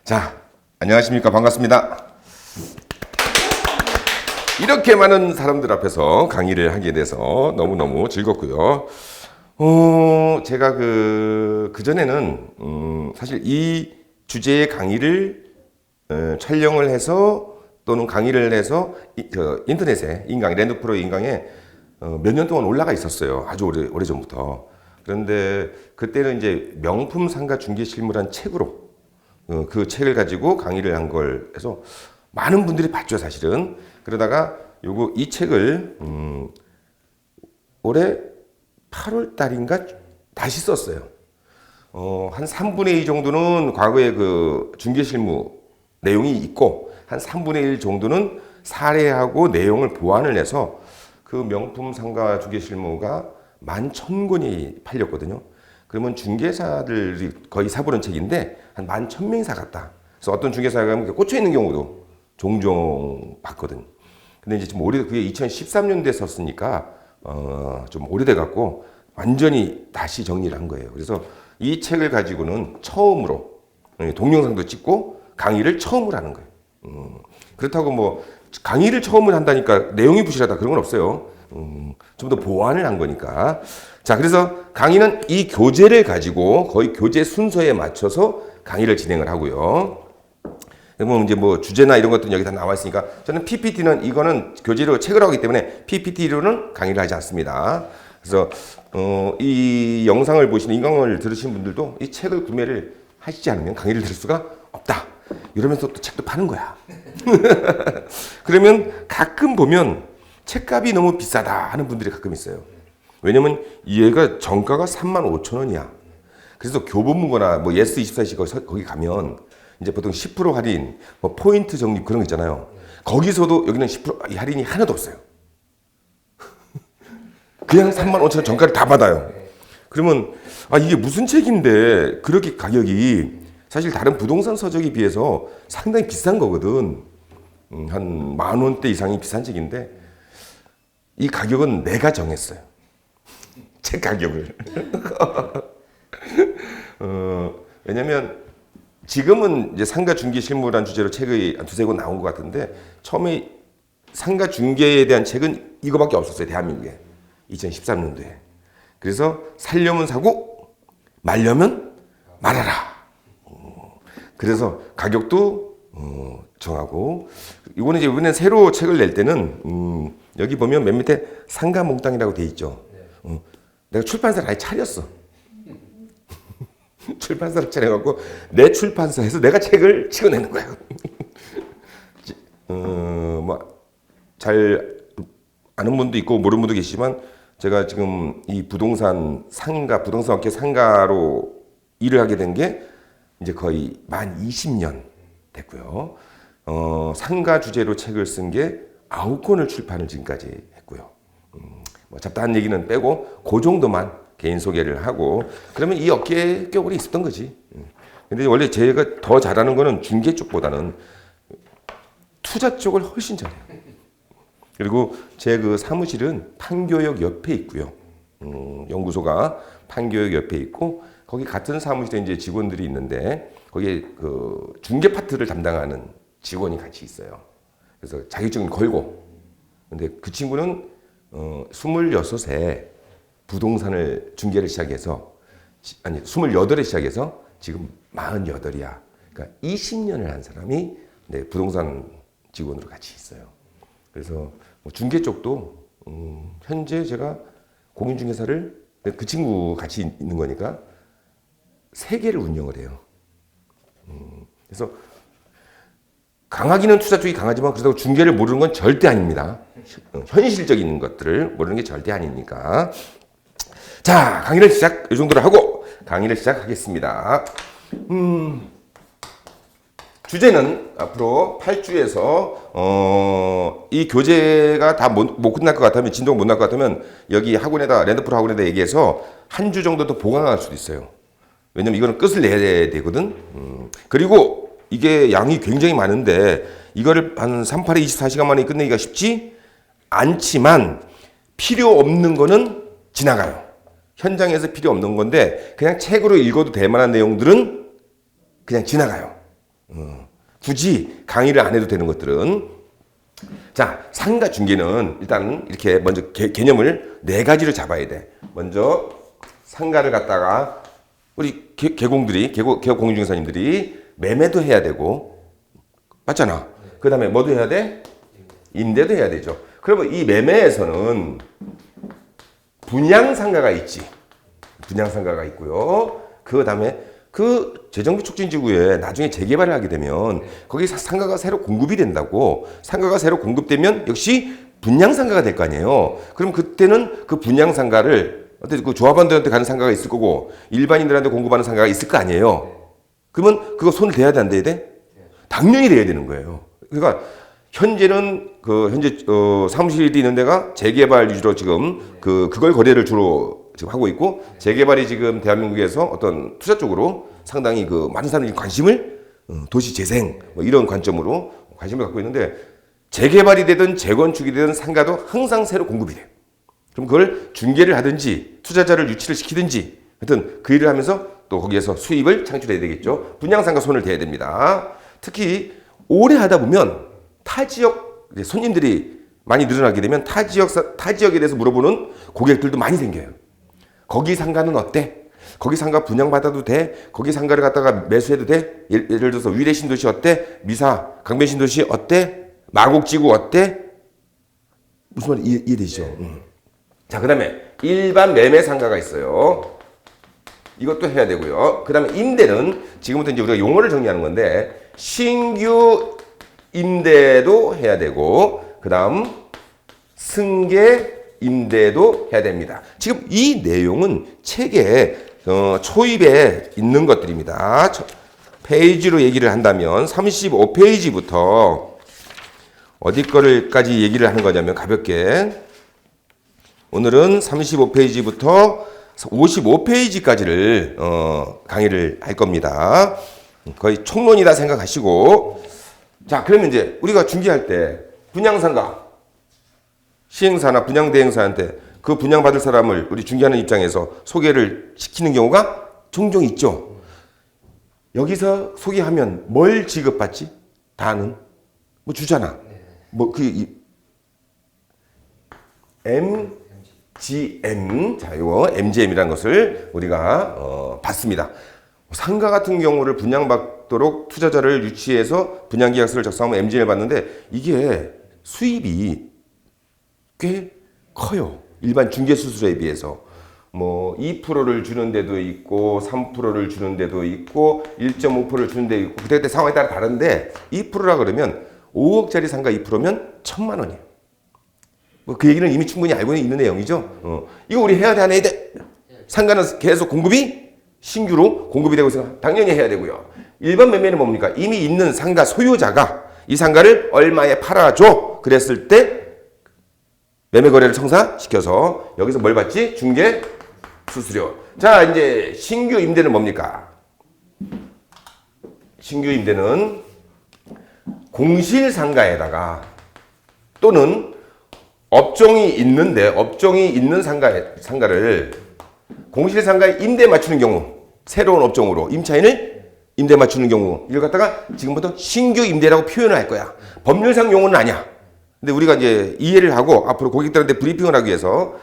자, 안녕하십니까. 반갑습니다. 이렇게 많은 사람들 앞에서 강의를 하게 돼서 너무너무 즐겁고요. 제가 그전에는, 사실 이 주제의 강의를 촬영을 해서 또는 강의를 해서 인터넷에 랜드프로 인강에 몇 년 동안 올라가 있었어요. 아주 오래전부터. 그런데 그때는 이제 명품 상가 중개 실무란 책으로 그 책을 가지고 강의를 한 걸 해서 많은 분들이 봤죠, 사실은. 그러다가 이 책을 올해 8월 달인가 다시 썼어요. 한 3분의 2 정도는 과거의 그 중개 실무 내용이 있고 한 3분의 1 정도는 사례하고 내용을 보완을 해서 그 명품 상가 중개 실무가 11,000권이 팔렸거든요. 그러면 중개사들이 거의 사보는 책인데 한 11,000명이 사갔다. 그래서 어떤 중개사가 꽂혀 있는 경우도 종종 봤거든. 근데 이제 좀 그게 2013년도에 썼으니까 좀 오래돼 갖고 완전히 다시 정리를 한 거예요. 그래서 이 책을 가지고는 처음으로 동영상도 찍고 강의를 처음으로 하는 거예요. 그렇다고 뭐 강의를 처음으로 한다니까 내용이 부실하다 그런 건 없어요. 좀 더 보완을 한 거니까. 자, 그래서 강의는 이 교재를 가지고 거의 교재 순서에 맞춰서 강의를 진행을 하고요. 그러면 이제 뭐 주제나 이런 것들은 여기 다 나와 있으니까 저는 PPT는 이거는 교재로 책을 하기 때문에 PPT로는 강의를 하지 않습니다. 그래서 이 영상을 보시는 인강을 들으신 분들도 이 책을 구매를 하시지 않으면 강의를 들을 수가 없다. 이러면서 또 책도 파는 거야. 그러면 가끔 보면 책값이 너무 비싸다 하는 분들이 가끔 있어요. 왜냐면 얘가 정가가 35,000원이야. 그래서 교보문고나 뭐 예스24시 거기 가면 이제 보통 10% 할인, 뭐 포인트 적립 그런 거 있잖아요. 거기서도 여기는 10% 할인이 하나도 없어요. 그냥 35,000원 정가를 다 받아요. 그러면 이게 무슨 책인데 그렇게 가격이 사실 다른 부동산 서적에 비해서 상당히 비싼 거거든. 한 10,000원대 이상이 비싼 책인데 이 가격은 내가 정했어요. 책 가격을. 왜냐면 지금은 이제 상가 중개 실무란 주제로 책이 두세 권 나온 것 같은데 처음에 상가 중개에 대한 책은 이거밖에 없었어요. 대한민국에. 2013년도에. 그래서 살려면 사고 말려면 말아라. 그래서 가격도 정하고 이거는 이번에 새로 책을 낼 때는 여기 보면 맨 밑에 상가 몽땅이라고 돼 있죠. 내가 출판사를 아예 차렸어. 출판사를 차려갖고 내 출판사에서 내가 책을 찍어내는 거야. 뭐 잘 아는 분도 있고 모르는 분도 계시지만 제가 지금 이 부동산 업계 상가로 일을 하게 된 게 이제 거의 만 20년 됐고요. 상가 주제로 책을 쓴 게 9권을 출판을 지금까지 했고요. 뭐 잡다한 얘기는 빼고 그 정도만 개인 소개를 하고 그러면 이 업계에 꽤 오래 있었던 거지. 근데 원래 제가 더 잘하는 거는 중개 쪽보다는 투자 쪽을 훨씬 잘해요. 그리고 제 그 사무실은 판교역 옆에 있고요. 연구소가 판교역 옆에 있고 거기 같은 사무실에 이제 직원들이 있는데 거기에 그 중개 파트를 담당하는 직원이 같이 있어요. 그래서 자격증을 걸고 근데 그 친구는 26에 부동산을 중개를 시작해서 28에 시작해서 지금 48이야. 그러니까 20년을 한 사람이 부동산 직원으로 같이 있어요. 그래서 중개 쪽도 현재 제가 공인중개사를 그 친구 같이 있는 거니까 3개를 운영을 해요. 그래서 강하기는 투자 쪽이 강하지만 그렇다고 중개를 모르는 건 절대 아닙니다. 현실적인 것들을 모르는 게 절대 아니니까. 자, 강의를 이 정도로 하고 강의를 시작하겠습니다. 주제는 앞으로 8주에서 이 교재가 다 못 끝날 것 같으면 진도가 못 날 것 같으면 여기 랜드프로 학원에다 얘기해서 한 주 정도 더 보강할 수도 있어요. 왜냐면 이거는 끝을 내야 되거든. 그리고 이게 양이 굉장히 많은데 이거를 한 38에 24시간 만에 끝내기가 쉽지 않지만 필요 없는 거는 지나가요. 현장에서 필요 없는 건데 그냥 책으로 읽어도 될 만한 내용들은 그냥 지나가요. 굳이 강의를 안 해도 되는 것들은. 자, 상가 중개는 일단 이렇게 먼저 개념을 네 가지로 잡아야 돼. 먼저 상가를 갖다가 우리 개공들이 개업 공인중개사님들이 매매도 해야 되고, 맞잖아. 그 다음에 뭐도 해야 돼? 임대도 해야 되죠. 그러면 이 매매에서는 분양상가가 있지. 분양상가가 있고요. 그 다음에 그 재정비 촉진지구에 나중에 재개발을 하게 되면 거기 상가가 새로 공급이 된다고. 상가가 새로 공급되면 역시 분양상가가 될 거 아니에요. 그럼 그때는 그 분양상가를 어때, 그 조합원들한테 가는 상가가 있을 거고 일반인들한테 공급하는 상가가 있을 거 아니에요. 그러면 그거 손을 대야 돼, 안 대야 돼? 당연히 대야 되는 거예요. 그러니까 현재는 현재 사무실이 있는 데가 재개발 위주로 지금 그걸 거래를 주로 지금 하고 있고, 재개발이 지금 대한민국에서 어떤 투자 쪽으로 상당히 많은 사람들이 관심을 도시 재생 뭐 이런 관점으로 관심을 갖고 있는데, 재개발이 되든 재건축이 되든 상가도 항상 새로 공급이 돼요. 그럼 그걸 중개를 하든지 투자자를 유치를 시키든지 하여튼 그 일을 하면서 또 거기에서 수입을 창출해야 되겠죠. 분양상가 손을 대야 됩니다. 특히 오래 하다 보면 타 지역 손님들이 많이 늘어나게 되면 타 지역에 대해서 물어보는 고객들도 많이 생겨요. 거기 상가는 어때? 거기 상가 분양받아도 돼? 거기 상가를 갖다가 매수해도 돼? 예를 들어서 위례신도시 어때? 미사, 강변신도시 어때? 마곡지구 어때? 무슨 말이 이해되시죠? 자, 그 다음에 일반 매매 상가가 있어요. 이것도 해야 되고요. 그 다음에 임대는 지금부터 이제 우리가 용어를 정리하는 건데, 신규 임대도 해야 되고, 그 다음 승계 임대도 해야 됩니다. 지금 이 내용은 책에 초입에 있는 것들입니다. 페이지로 얘기를 한다면 35페이지부터 어디 거를까지 얘기를 하는 거냐면, 가볍게 오늘은 35페이지부터 55페이지까지를 강의를 할 겁니다. 거의 총론이다 생각하시고, 자, 그러면 이제 우리가 중개할 때 분양상가, 시행사나 분양대행사한테 그 분양받을 사람을 우리 중개하는 입장에서 소개를 시키는 경우가 종종 있죠. 여기서 소개하면 뭘 지급받지? 다는 뭐 주잖아. 뭐 MGM, 자, 이거 MGM이라는 것을 우리가 받습니다. 상가 같은 경우를 분양받도록 투자자를 유치해서 분양계약서를 작성하면 MGM을 받는데, 이게 수입이 꽤 커요. 일반 중개수수료에 비해서. 뭐 2%를 주는 데도 있고 3%를 주는 데도 있고 1.5%를 주는 데도 있고 그때 상황에 따라 다른데, 2%라 그러면 5억짜리 상가 2%면 1,000만 원이에요. 뭐 그 얘기는 이미 충분히 알고 있는 내용이죠. 이거 우리 해야 돼, 안 해야 돼? 상가는 계속 공급이 신규로 공급이 되고 있으니까 당연히 해야 되고요. 일반 매매는 뭡니까? 이미 있는 상가 소유자가 이 상가를 얼마에 팔아줘 그랬을 때 매매 거래를 성사시켜서 여기서 뭘 받지? 중개 수수료. 자, 이제 신규 임대는 뭡니까? 신규 임대는 공실 상가에다가 또는 업종이 있는 상가를 공실 상가에 임대 맞추는 경우, 새로운 업종으로 임차인을 임대 맞추는 경우, 이걸 갖다가 지금부터 신규 임대라고 표현을 할 거야. 법률상 용어는 아니야. 근데 우리가 이제 이해를 하고 앞으로 고객들한테 브리핑을 하기 위해서,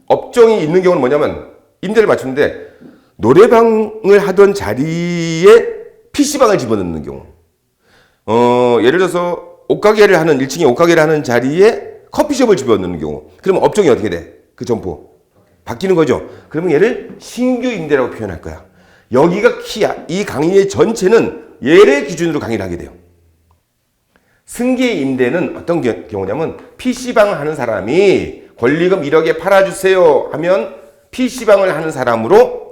업종이 있는 경우는 뭐냐면 임대를 맞추는데 노래방을 하던 자리에 PC방을 집어넣는 경우, 예를 들어서 옷가게를 하는 1층에 옷가게를 하는 자리에 커피숍을 집어넣는 경우, 그러면 업종이 어떻게 돼? 그 점포 바뀌는 거죠. 그러면 얘를 신규 임대라고 표현할 거야. 여기가 키야. 이 강의의 전체는 얘를 기준으로 강의를 하게 돼요. 승계 임대는 어떤 경우냐면, PC방 하는 사람이 권리금 1억에 팔아주세요 하면 PC방을 하는 사람으로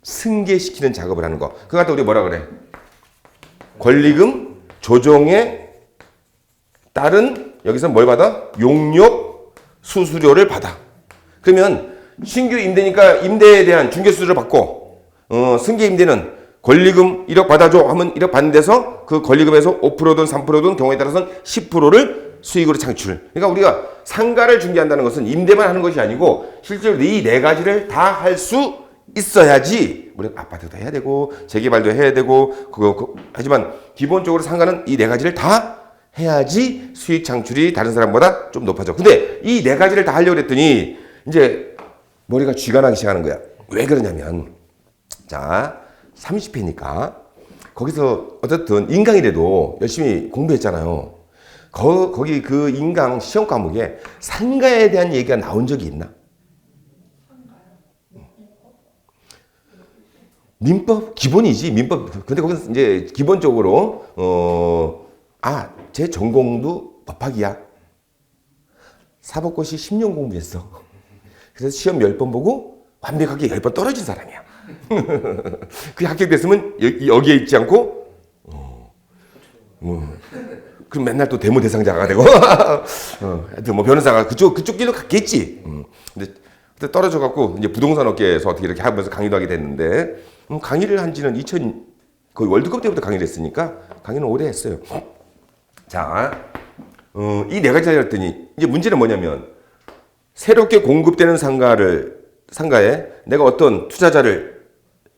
승계시키는 작업을 하는 거. 그거 갖다 우리 뭐라 그래? 권리금 조정에 따른, 여기서 뭘 받아? 용역 수수료를 받아. 그러면 신규 임대니까 임대에 대한 중개 수수료를 받고, 승계 임대는 권리금 1억 받아줘 하면 1억 받는 데서 그 권리금에서 5%든 3%든 경우에 따라서는 10%를 수익으로 창출. 그러니까 우리가 상가를 중개한다는 것은 임대만 하는 것이 아니고 실제로 이 네 가지를 다 할 수 있어야지 물론 아파트도 해야 되고 재개발도 해야 되고 하지만 기본적으로 상가는 이 네 가지를 다 해야지 수익 창출이 다른 사람보다 좀 높아져. 근데 이 네 가지를 다 하려고 했더니 이제 머리가 쥐가 나기 시작하는 거야. 왜 그러냐면 자 30회니까 거기서 어쨌든 인강이라도 열심히 공부했잖아요. 거기 그 인강 시험 과목에 상가에 대한 얘기가 나온 적이 있나? 민법 기본이지 민법. 근데 거기서 이제 기본적으로 제 전공도 법학이야. 사법고시 10년 공부했어. 그래서 시험 10번 보고 완벽하게 10번 떨어진 사람이야. 그 합격됐으면 여기에 있지 않고 그럼 맨날 또 대모 대상자가 되고 하여튼 뭐 변호사가 그쪽 길로 갔겠지. 근데 떨어져 갖고 이제 부동산 업계에서 어떻게 이렇게 하면서 강의도 하게 됐는데 강의를 한 지는 거의 월드컵 때부터 강의를 했으니까 강의는 오래 했어요. 자, 이 네 가지 했더니 이제 문제는 뭐냐면 새롭게 공급되는 상가에 내가 어떤 투자자를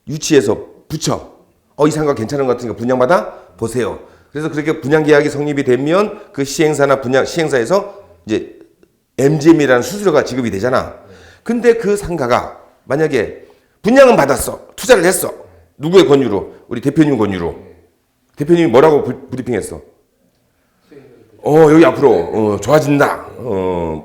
유치해서 붙여. 이 상가 괜찮은 것 같으니까 분양받아 보세요. 그래서 그렇게 분양 계약이 성립이 되면 그 시행사에서 이제 MGM이라는 수수료가 지급이 되잖아. 근데 그 상가가 만약에 분양은 받았어. 투자를 했어. 누구의 권유로? 우리 대표님 권유로. 대표님이 뭐라고 브리핑했어? 여기 앞으로 좋아진다.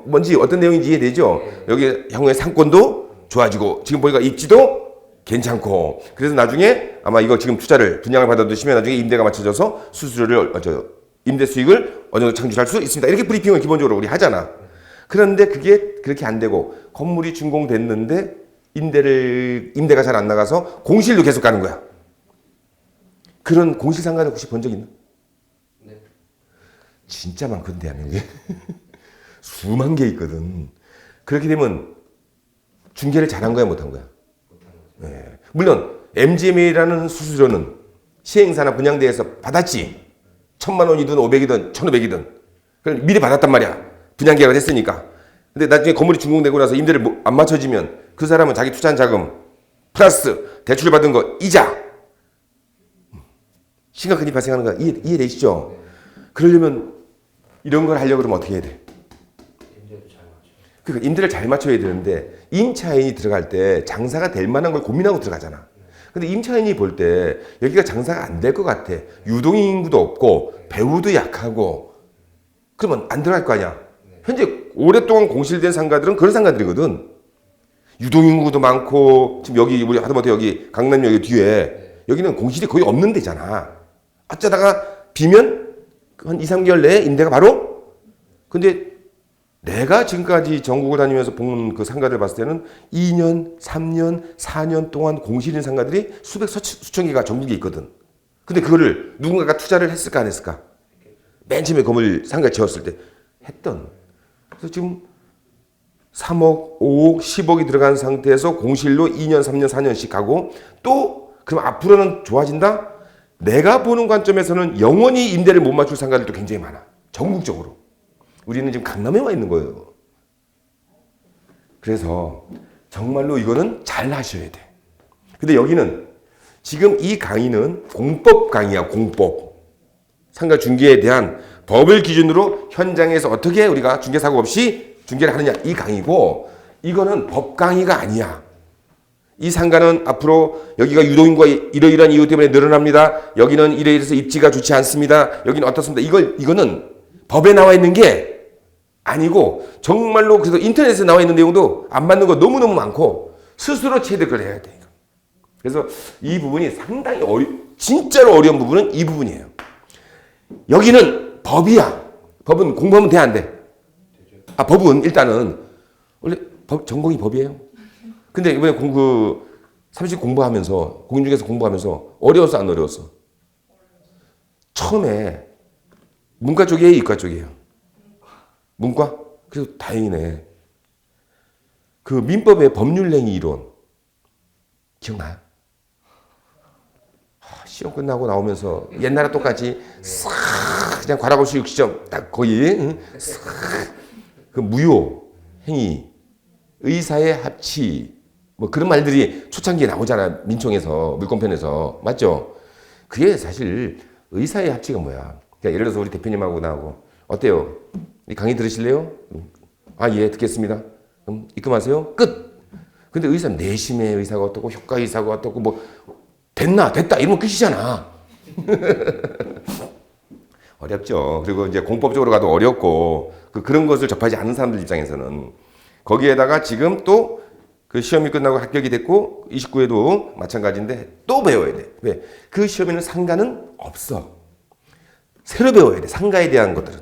뭔지 어떤 내용인지 이해되죠? 여기 향후에 상권도 좋아지고 지금 보니까 입지도 괜찮고 그래서 나중에 아마 이거 지금 투자를 분양을 받아두시면 나중에 임대가 맞춰져서 수수료를 임대 수익을 어느 정도 창출할 수 있습니다. 이렇게 브리핑을 기본적으로 우리 하잖아. 그런데 그게 그렇게 안 되고 건물이 준공됐는데 임대가 잘 안 나가서 공실로 계속 가는 거야. 그런 공실 상가를 혹시 본 적 있나? 네. 진짜 많거든 대한민국에. 수만 개 있거든. 그렇게 되면 중개를 잘한 거야 못한 거야? 네. 물론 MGM이라는 수수료는 시행사나 분양대에서 받았지. 1,000만 원이든 500이든 1,500이든 그럼 미리 받았단 말이야. 분양계약을 했으니까. 근데 나중에 건물이 준공되고 나서 임대를 안 맞춰지면 그 사람은 자기 투자한 자금 플러스 대출 받은 거 이자 심각한 일이 발생하는 거 이해되시죠? 그러려면 이런 걸 하려고 그러면 어떻게 해야 돼? 그러니까 임대를 잘 맞춰야 되는데 임차인이 들어갈 때 장사가 될 만한 걸 고민하고 들어가잖아. 근데 임차인이 볼 때 여기가 장사가 안 될 것 같아. 유동인구도 없고 배우도 약하고 그러면 안 들어갈 거 아니야. 현재 오랫동안 공실된 상가들은 그런 상가들이거든. 유동인구도 많고 지금 여기 우리 하다못해 여기 강남역 뒤에 여기는 공실이 거의 없는 데잖아. 어쩌다가 비면 한 2, 3개월 내에 임대가 바로. 근데 내가 지금까지 전국을 다니면서 본 그 상가들 봤을 때는 2년, 3년, 4년 동안 공실인 상가들이 수천 개가 전국에 있거든. 근데 그거를 누군가가 투자를 했을까 안 했을까? 맨 처음에 건물 상가 지었을 때 했던. 그래서 지금 3억, 5억, 10억이 들어간 상태에서 공실로 2년, 3년, 4년씩 가고 또 그럼 앞으로는 좋아진다? 내가 보는 관점에서는 영원히 임대를 못 맞출 상가들도 굉장히 많아. 전국적으로. 우리는 지금 강남에 와 있는 거예요. 그래서 정말로 이거는 잘 하셔야 돼. 근데 여기는 지금 이 강의는 공법 강의야, 공법. 상가 중개에 대한 법을 기준으로 현장에서 어떻게 우리가 중개사고 없이 중개를 하느냐 이 강의고 이거는 법 강의가 아니야. 이 상가는 앞으로 여기가 유동인구가 이러이러한 이유 때문에 늘어납니다. 여기는 이래서 입지가 좋지 않습니다. 여기는 어떻습니다. 이거는 법에 나와 있는 게 아니고 정말로 그래서 인터넷에 나와 있는 내용도 안 맞는 거 너무너무 많고 스스로 체득을 해야 돼. 그래서 이 부분이 상당히 진짜로 어려운 부분은 이 부분이에요. 여기는 법이야. 법은 공부하면 돼, 안 돼? 법은 일단은 원래 전공이 법이에요. 근데 이번에 30 공부하면서 공인중개사 공부하면서 어려웠어 안 어려웠어? 처음에 문과 쪽이에요, 이과 쪽이에요? 문과? 그래서 다행이네. 그 민법의 법률행위 이론 기억나요? 시험 끝나고 나오면서 옛날에 똑같이 싹 그냥 과락고시 60점 딱 거의 싹 그 무효 행위 의사의 합치 뭐 그런 말들이 초창기에 나오잖아. 민총에서, 물권편에서. 맞죠? 그게 사실 의사의 합치가 뭐야. 그러니까 예를 들어서 우리 대표님하고 나하고 어때요? 이 강의 들으실래요? 아, 예, 듣겠습니다. 입금하세요. 끝. 근데 의사는 내심의 의사가 어떻고 효과 의사가 어떻고 뭐 됐다 이러면 끝이잖아. 어렵죠. 그리고 이제 공법적으로 가도 어렵고 그런 것을 접하지 않은 사람들 입장에서는 거기에다가 지금 또 그 시험이 끝나고 합격이 됐고 29회도 마찬가지인데 또 배워야 돼. 왜? 그 시험에는 상가는 없어. 새로 배워야 돼. 상가에 대한 것들은.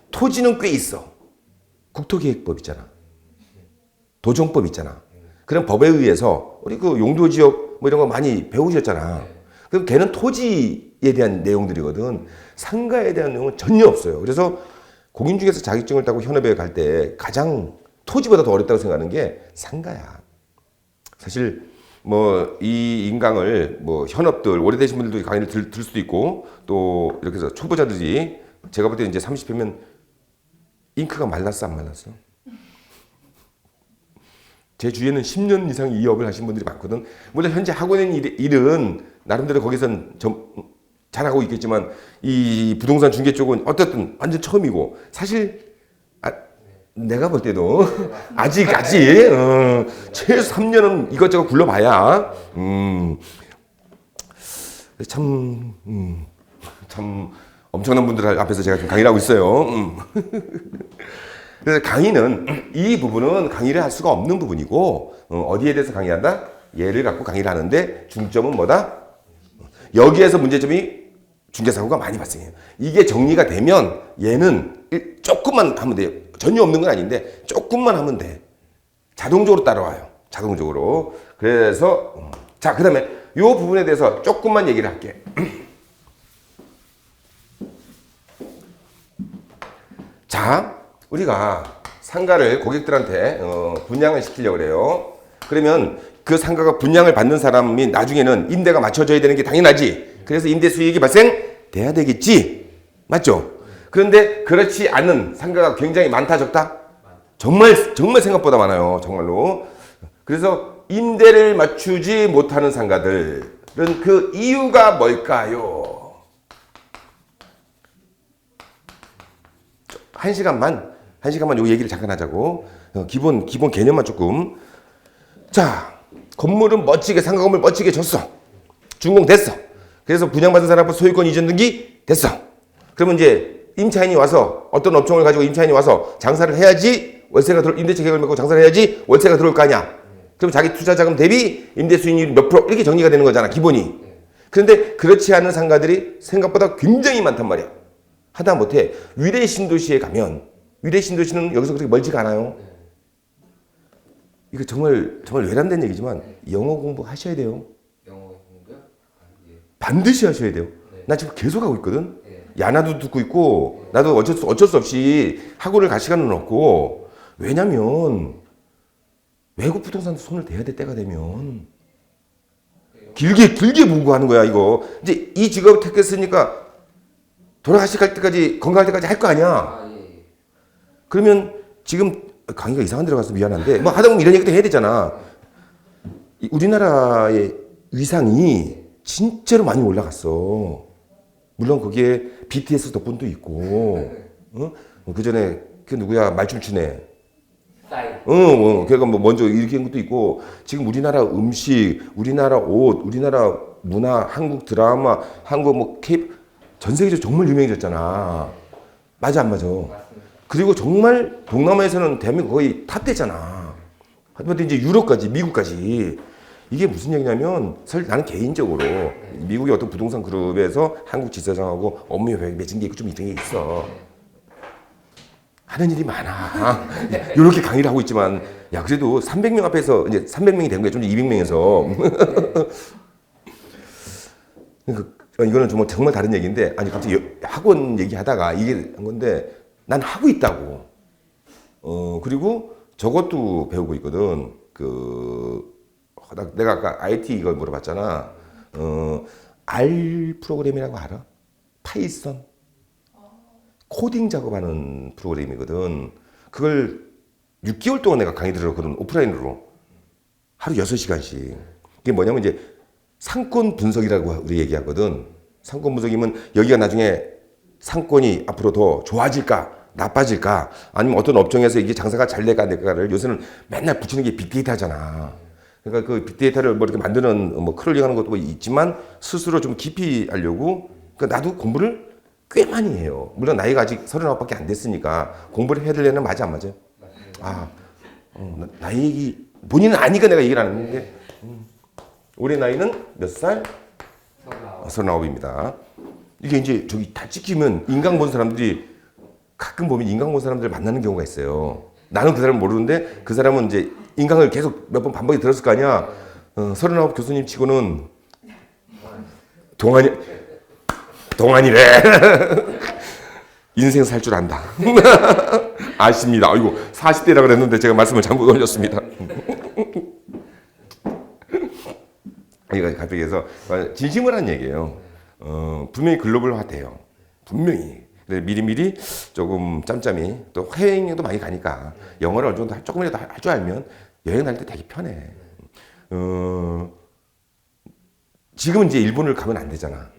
토지는 꽤 있어. 국토계획법 있잖아. 도정법 있잖아. 그런 법에 의해서 우리 그 용도지역 뭐 이런 거 많이 배우셨잖아. 그럼 걔는 토지에 대한 내용들이거든. 상가에 대한 내용은 전혀 없어요. 그래서 공인중개사 자격증을 따고 현업에 갈 때 가장 토지보다 더 어렵다고 생각하는 게 상가야. 사실 뭐 이 인강을 뭐 현업들 오래되신 분들도 강의를 들 수도 있고 또 이렇게 해서 초보자들이 제가 볼 때 이제 30회면 잉크가 말랐어 안 말랐어? 제 주위에는 10년 이상 이 업을 하신 분들이 많거든. 물론 현재 하고 있는 일은 나름대로 거기선 잘하고 있겠지만 이 부동산 중개 쪽은 어쨌든 완전 처음이고 사실 내가 볼 때도 아직 최소 3년은 이것저것 굴러봐야 참 엄청난 분들 앞에서 제가 좀 강의를 하고 있어요. 그래서 강의는 이 부분은 강의를 할 수가 없는 부분이고 어디에 대해서 강의한다? 얘를 갖고 강의를 하는데 중점은 뭐다? 여기에서 문제점이 중개사고가 많이 발생해요. 이게 정리가 되면 얘는 조금만 하면 돼요. 전혀 없는 건 아닌데 조금만 하면 돼. 자동적으로 따라와요. 자동적으로. 그래서 자, 그다음에 이 부분에 대해서 조금만 얘기를 할게. 자, 우리가 상가를 고객들한테 분양을 시키려고 그래요. 그러면 그 상가가 분양을 받는 사람이 나중에는 임대가 맞춰져야 되는 게 당연하지. 그래서 임대 수익이 발생돼야 되겠지. 맞죠? 그런데 그렇지 않은 상가가 굉장히 많다 적다? 정말 생각보다 많아요. 정말로. 그래서 임대를 맞추지 못하는 상가들은 그 이유가 뭘까요? 한 시간만 요 얘기를 잠깐 하자고. 기본 개념만 조금. 자, 건물은 멋지게 상가 건물 멋지게 줬어. 준공됐어. 그래서 분양받은 사람 앞으로 소유권 이전 등기 됐어. 그러면 이제 임차인이 와서 어떤 업종을 가지고 임차인이 와서 장사를 해야지 월세가 임대차 계약을 맺고 장사를 해야지 월세가 들어올 거 아니야. 그럼 자기 투자 자금 대비 임대 수익률 몇 프로 이렇게 정리가 되는 거잖아, 기본이. 그런데 그렇지 않은 상가들이 생각보다 굉장히 많단 말이야. 하다못해 위례 신도시에 가면 위례 신도시는 여기서 그렇게 멀지가 않아요. 이거 정말 외람된 얘기지만 영어 공부 하셔야 돼요. 영어 공부요? 예. 반드시 하셔야 돼요. 나 지금 계속 하고 있거든. 야나도 듣고 있고 나도 어쩔 수 없이 학원을 갈 시간은 없고 왜냐면 외국 부동산 손을 대야 돼. 때가 되면 길게 보고 하는 거야. 이거 이제 이 직업을 택했으니까 돌아가실 때까지 건강할 때까지 할 거 아니야. 그러면 지금 강의가 이상한 데로 가서 미안한데 뭐 하다 보면 이런 얘기도 해야 되잖아. 우리나라의 위상이 진짜로 많이 올라갔어. 물론 거기에 BTS 덕분도 있고, 그 전에 그 누구야 말춤추네. 걔가 뭐 먼저 이렇게 한 것도 있고 지금 우리나라 음식, 우리나라 옷, 우리나라 문화, 한국 드라마, 한국 뭐 전 세계적으로 정말 유명해졌잖아. 맞아 안 맞아? 그리고 정말 동남아에서는 대한민국 거의 탑대잖아. 하다못해 이제 유럽까지, 미국까지. 이게 무슨 얘기냐면 사실 나는 개인적으로 미국의 어떤 부동산 그룹에서 한국 지사장하고 업무 맺은 게 좀 이런 게 있어. 하는 일이 많아. 이렇게 강의를 하고 있지만 야 그래도 300명 앞에서 이제 300명이 된 거야. 좀 200명에서. 이거는 정말 다른 얘기인데 아니 갑자기 학원 얘기하다가 이게 한 건데 난 하고 있다고. 그리고 저것도 배우고 있거든. 내가 아까 IT 이걸 물어봤잖아. R 프로그램이라고 알아? 파이썬. 코딩 작업하는 프로그램이거든. 그걸 6개월 동안 내가 강의 들었거든. 오프라인으로. 하루 6시간씩. 그게 뭐냐면 이제 상권 분석이라고 우리 얘기하거든. 상권 분석이면 여기가 나중에 상권이 앞으로 더 좋아질까 나빠질까 아니면 어떤 업종에서 이게 장사가 잘 될까 안 될까를 요새는 맨날 붙이는 게 빅데이터잖아. 그러니까 그 빅데이터를 뭐 이렇게 만드는 뭐 크롤링하는 것도 있지만 스스로 좀 깊이 알려고 그러니까 나도 공부를 꽤 많이 해요. 물론 나이가 아직 39밖에 안 됐으니까 공부를 해야 되려면 맞아 안 맞아요? 나이 얘기 본인은 아니까 내가 얘기를 안 했는데 올해 나이는 몇 살? 39입니다. 이게 이제 저기 다 찍히면 인강 본 사람들이 가끔 보면 인강 본 사람들 만나는 경우가 있어요. 나는 그 사람 모르는데 그 사람은 이제 인강을 계속 몇 번 반복해 들었을 거 아니야. 39 교수님 치고는 동안이래. 인생 살 줄 안다. 아십니다. 아이고 40대라 그랬는데 제가 말씀을 잘못 올렸습니다. 이거 갑자기 해서 진심을 한 얘기예요. 분명히 글로벌화돼요. 분명히. 근데 미리미리 조금 짬짬이 또 해외여행도 많이 가니까 영어를 어느 정도 조금이라도 할 줄 알면 여행 다닐 때 되게 편해. 지금은 이제 일본을 가면 안 되잖아.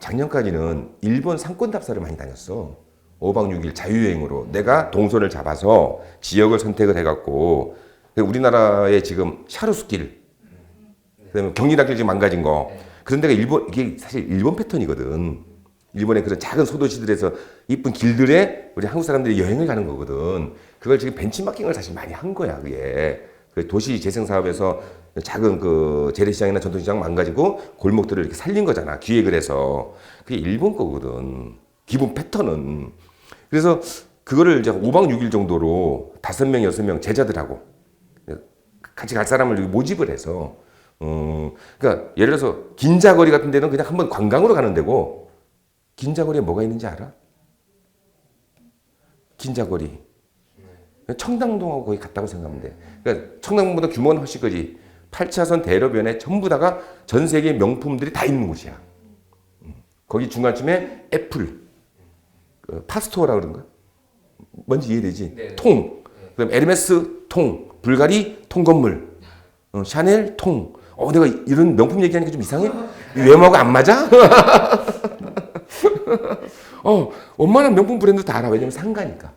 작년까지는 일본 상권 답사를 많이 다녔어. 5박 6일 자유여행으로 내가 동선을 잡아서 지역을 선택을 해갖고 우리나라의 지금 샤르수길 그다음에 경리단길 지금 망가진 거 그런 데가 일본 이게 사실 일본 패턴이거든. 일본의 그런 작은 소도시들에서 이쁜 길들에 우리 한국 사람들이 여행을 가는 거거든. 그걸 지금 벤치마킹을 사실 많이 한 거야. 그게 그 도시 재생 사업에서 작은 그 재래시장이나 전통시장 망가지고 골목들을 이렇게 살린 거잖아. 기획을 해서 그게 일본 거거든. 기본 패턴은. 그래서 그거를 이제 5박 6일 정도로 5명, 6명 제자들하고 같이 갈 사람을 모집을 해서 그러니까 예를 들어서 긴자거리 같은 데는 그냥 한번 관광으로 가는 데고 긴자거리에 뭐가 있는지 알아? 긴자거리. 청담동하고 거기 같다고 생각하면 돼. 그러니까 청담동보다 규모는 훨씬 크지. 8차선 대로변에 전부 다가 전 세계 명품들이 다 있는 곳이야. 거기 중간쯤에 애플, 파스토어라 그런가? 뭔지 이해되지? 네. 통, 그다음 에르메스 통, 불가리 통 건물, 샤넬 통. 내가 이런 명품 얘기하니까 좀 이상해? 외모가 안 맞아? 웬만한 명품 브랜드 다 알아. 왜냐면 상가니까.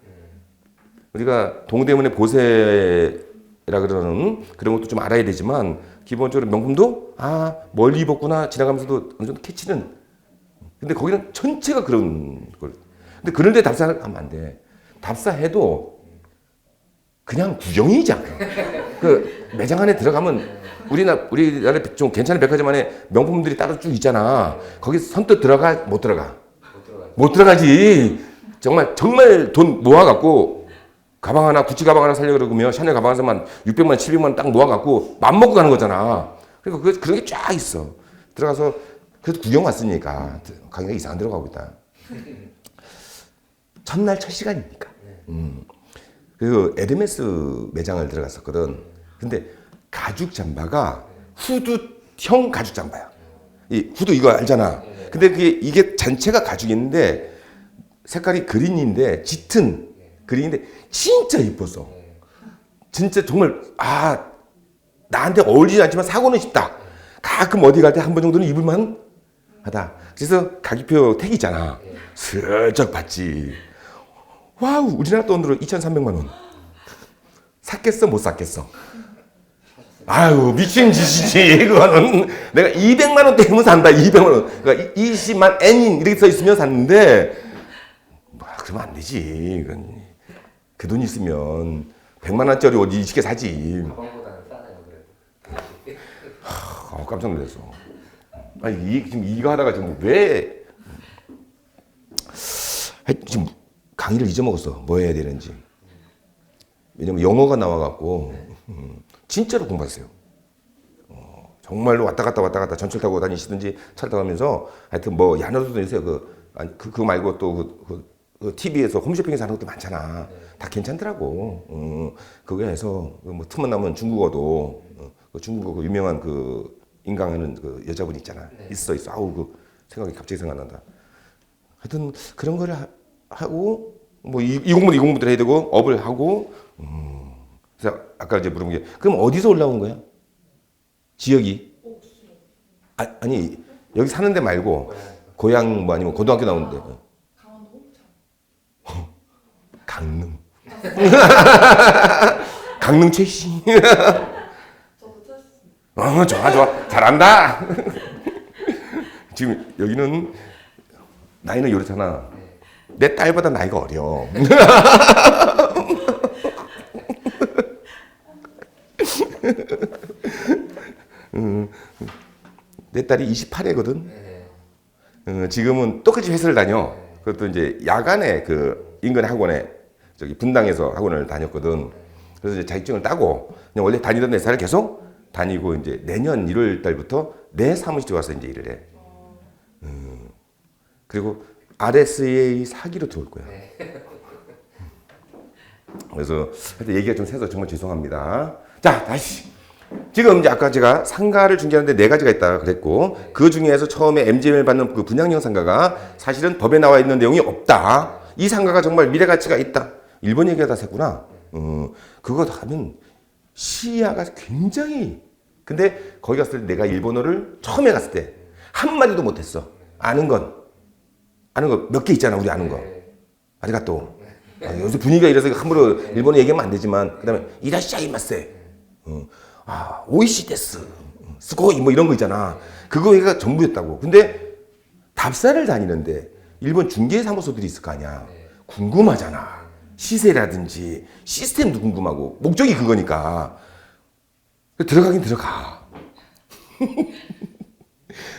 우리가 동대문의 보세라 그러는 그런 것도 좀 알아야 되지만 기본적으로 명품도 멀리 입었구나 지나가면서도 어느 정도 캐치는. 근데 거기는 전체가 그런 걸. 근데 그런 데 답사하면 안 돼. 답사해도 그냥 구경이지 않아. 그 매장 안에 들어가면 우리나라 좀 괜찮은 백화점 안에 명품들이 따로 쭉 있잖아. 거기 선뜻 들어가 못 들어가. 못 들어가지. 정말 돈 모아갖고 가방 하나 구찌 가방 하나 살려고 그러면 샤넬 가방 하나만 600만 원, 700만 원 딱 모아갖고 맘먹고 가는 거잖아. 그러니까 그런 게 쫙 있어. 들어가서 그래도 구경 왔으니까 가격이 이상한 데로 가고 있다. 첫날 첫 시간이니까. 그 에르메스 매장을 들어갔었거든. 근데 가죽 잠바가 후드형 가죽 잠바야. 이 후드 이거 알잖아. 근데 이게 전체가 가죽인데 색깔이 그린인데 짙은 그린인데 진짜 이뻤어. 진짜 정말 나한테 어울리지 않지만 사고는 싶다. 가끔 어디 갈 때 한 번 정도는 입을만 하다. 그래서 가격표 택 있잖아. 슬쩍 봤지. 와우, 우리나라 돈으로 2,300만 원. 샀겠어 못 샀겠어? 아유 미친 짓이지. 그거는 내가 200만 원 때문에 산다. 200만 원. 그러니까 20만 N 이렇게 써 있으면 샀는데 그러면 안 되지. 이건 그 돈 있으면 100만 원짜리 옷 20개 사지. 가방보다는 싸네요 그래도. 깜짝 놀랐어. 지금 이거 하다가 지금 왜 지금 강의를 잊어먹었어. 뭐 해야 되는지. 왜냐면 영어가 나와갖고 진짜로 공부했어요. 정말로 왔다 갔다 전철 타고 다니시든지 차를 타고 하면서 하여튼 뭐 야너도 있어요. 그거 말고 또 그 TV에서 홈쇼핑에서 하는 것도 많잖아. 다 괜찮더라고. 그거 해서 뭐 틈만 나면 중국어도 그 중국어 그 유명한 그 인강하는 그 여자분 있잖아. 있어. 아우 그 생각이 갑자기 생각난다. 하여튼 그런 거를 하고 뭐 이 공부도 해야 되고 업을 하고 그래서 아까 이제 물어본 게 그럼 어디서 올라온 거야? 지역이? 아니 여기 사는 데 말고 고향 뭐 아니면 고등학교 나오는데. 강원도 홍천. 강릉. 강릉 최씨. 저도 찾았습니다. 좋아. 잘한다. 지금 여기는 나이는 이렇잖아. 내 딸보다 나이가 어려. 내 딸이 28회거든. 지금은 똑같이 회사를 다녀. 그것도 이제 야간에 그 인근 학원에 저기 분당에서 학원을 다녔거든. 그래서 이제 자격증을 따고 그냥 원래 다니던 회사를 계속 다니고 이제 내년 1월 달부터 내 사무실에 와서 이제 일을 해. 그리고 RSA 사기로 들어올 거야. 그래서 하여튼 얘기가 좀 새서 정말 죄송합니다. 자, 다시. 지금 이제 아까 제가 상가를 중개하는데 4가지가 있다 그랬고 그 중에서 처음에 MGM을 받는 그 분양형 상가가 사실은 법에 나와 있는 내용이 없다. 이 상가가 정말 미래 가치가 있다. 일본 얘기가 다 셌구나. 그거 하면 시야가 굉장히 근데 거기 갔을 때 내가 일본어를 처음에 갔을 때 한마디도 못했어. 아는 거 몇 개 있잖아. 우리 아는 거. 아리가또. 요새 분위기가 이래서 함부로 일본어 얘기하면 안 되지만 그 다음에 이라시아이마세. 오이시 데스. 스고이 뭐 이런 거 있잖아. 그거가 전부였다고. 근데 답사를 다니는데 일본 중개사무소들이 있을 거 아니야. 궁금하잖아. 시세라든지 시스템도 궁금하고 목적이 그거니까. 들어가긴 들어가.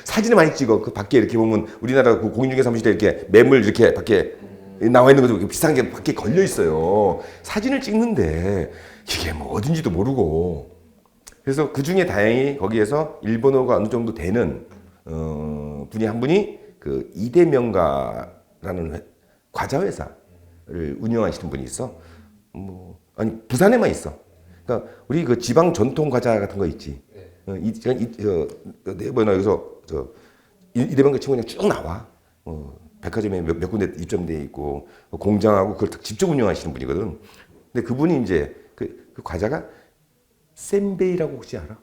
사진을 많이 찍어. 그 밖에 이렇게 보면 우리나라 그 공인중개사무실에 이렇게 매물 이렇게 밖에 나와 있는 것도 비싼 게 밖에 걸려 있어요. 사진을 찍는데 이게 뭐 어딘지도 모르고. 그래서 그 중에 다행히 거기에서 일본어가 어느 정도 되는 분이 한 분이 그 이대명가라는 과자 회사를 운영하시는 분이 있어. 아니 부산에만 있어. 그러니까 우리 그 지방 전통 과자 같은 거 있지. 내가 여기서 이대명가 친구 그냥 쭉 나와. 백화점에 몇 군데 입점돼 있고 공장하고 그걸 직접 운영하시는 분이거든. 근데 그분이 이제 그 과자가 센베이라고 혹시 알아?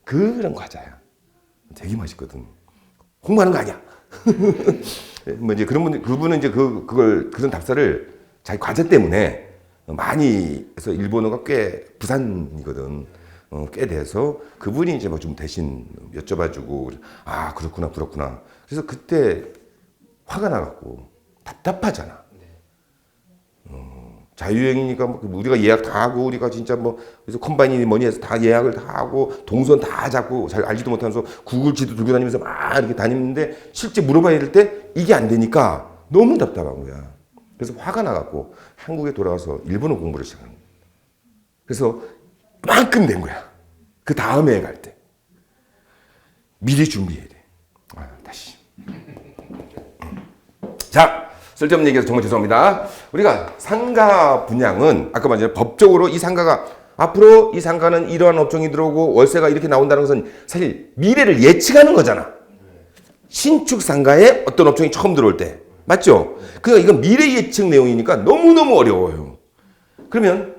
그런 과자야. 되게 맛있거든. 홍보하는 거 아니야. 뭐 이제 그런 분들 그분은 이제 그런 답사를 자기 과자 때문에 많이 해서 일본어가 꽤 부산이거든. 꽤 돼서 그분이 이제 뭐 좀 대신 여쭤봐주고 그렇구나. 그래서 그때 화가 나갖고 답답하잖아. 자유여행이니까 뭐 우리가 예약 다 하고 우리가 진짜 뭐 그래서 컴바인이 뭐니 해서 다 예약을 다 하고 동선 다 잡고 잘 알지도 못하면서 구글 지도 들고 다니면서 막 이렇게 다니는데 실제 물어봐야 될 때 이게 안 되니까 너무 답답한 거야. 그래서 화가 나갖고 한국에 돌아와서 일본어 공부를 시작한 거야. 그래서 만큼 된 거야. 그 다음에 갈 때 미리 준비해야 돼. 다시. 자, 쓸데없는 얘기해서 정말 죄송합니다. 우리가 상가 분양은 아까 말했잖아요. 법적으로 이 상가가 앞으로 이 상가는 이러한 업종이 들어오고 월세가 이렇게 나온다는 것은 사실 미래를 예측하는 거잖아. 신축 상가에 어떤 업종이 처음 들어올 때. 맞죠? 그러니까 이건 미래 예측 내용이니까 너무너무 어려워요. 그러면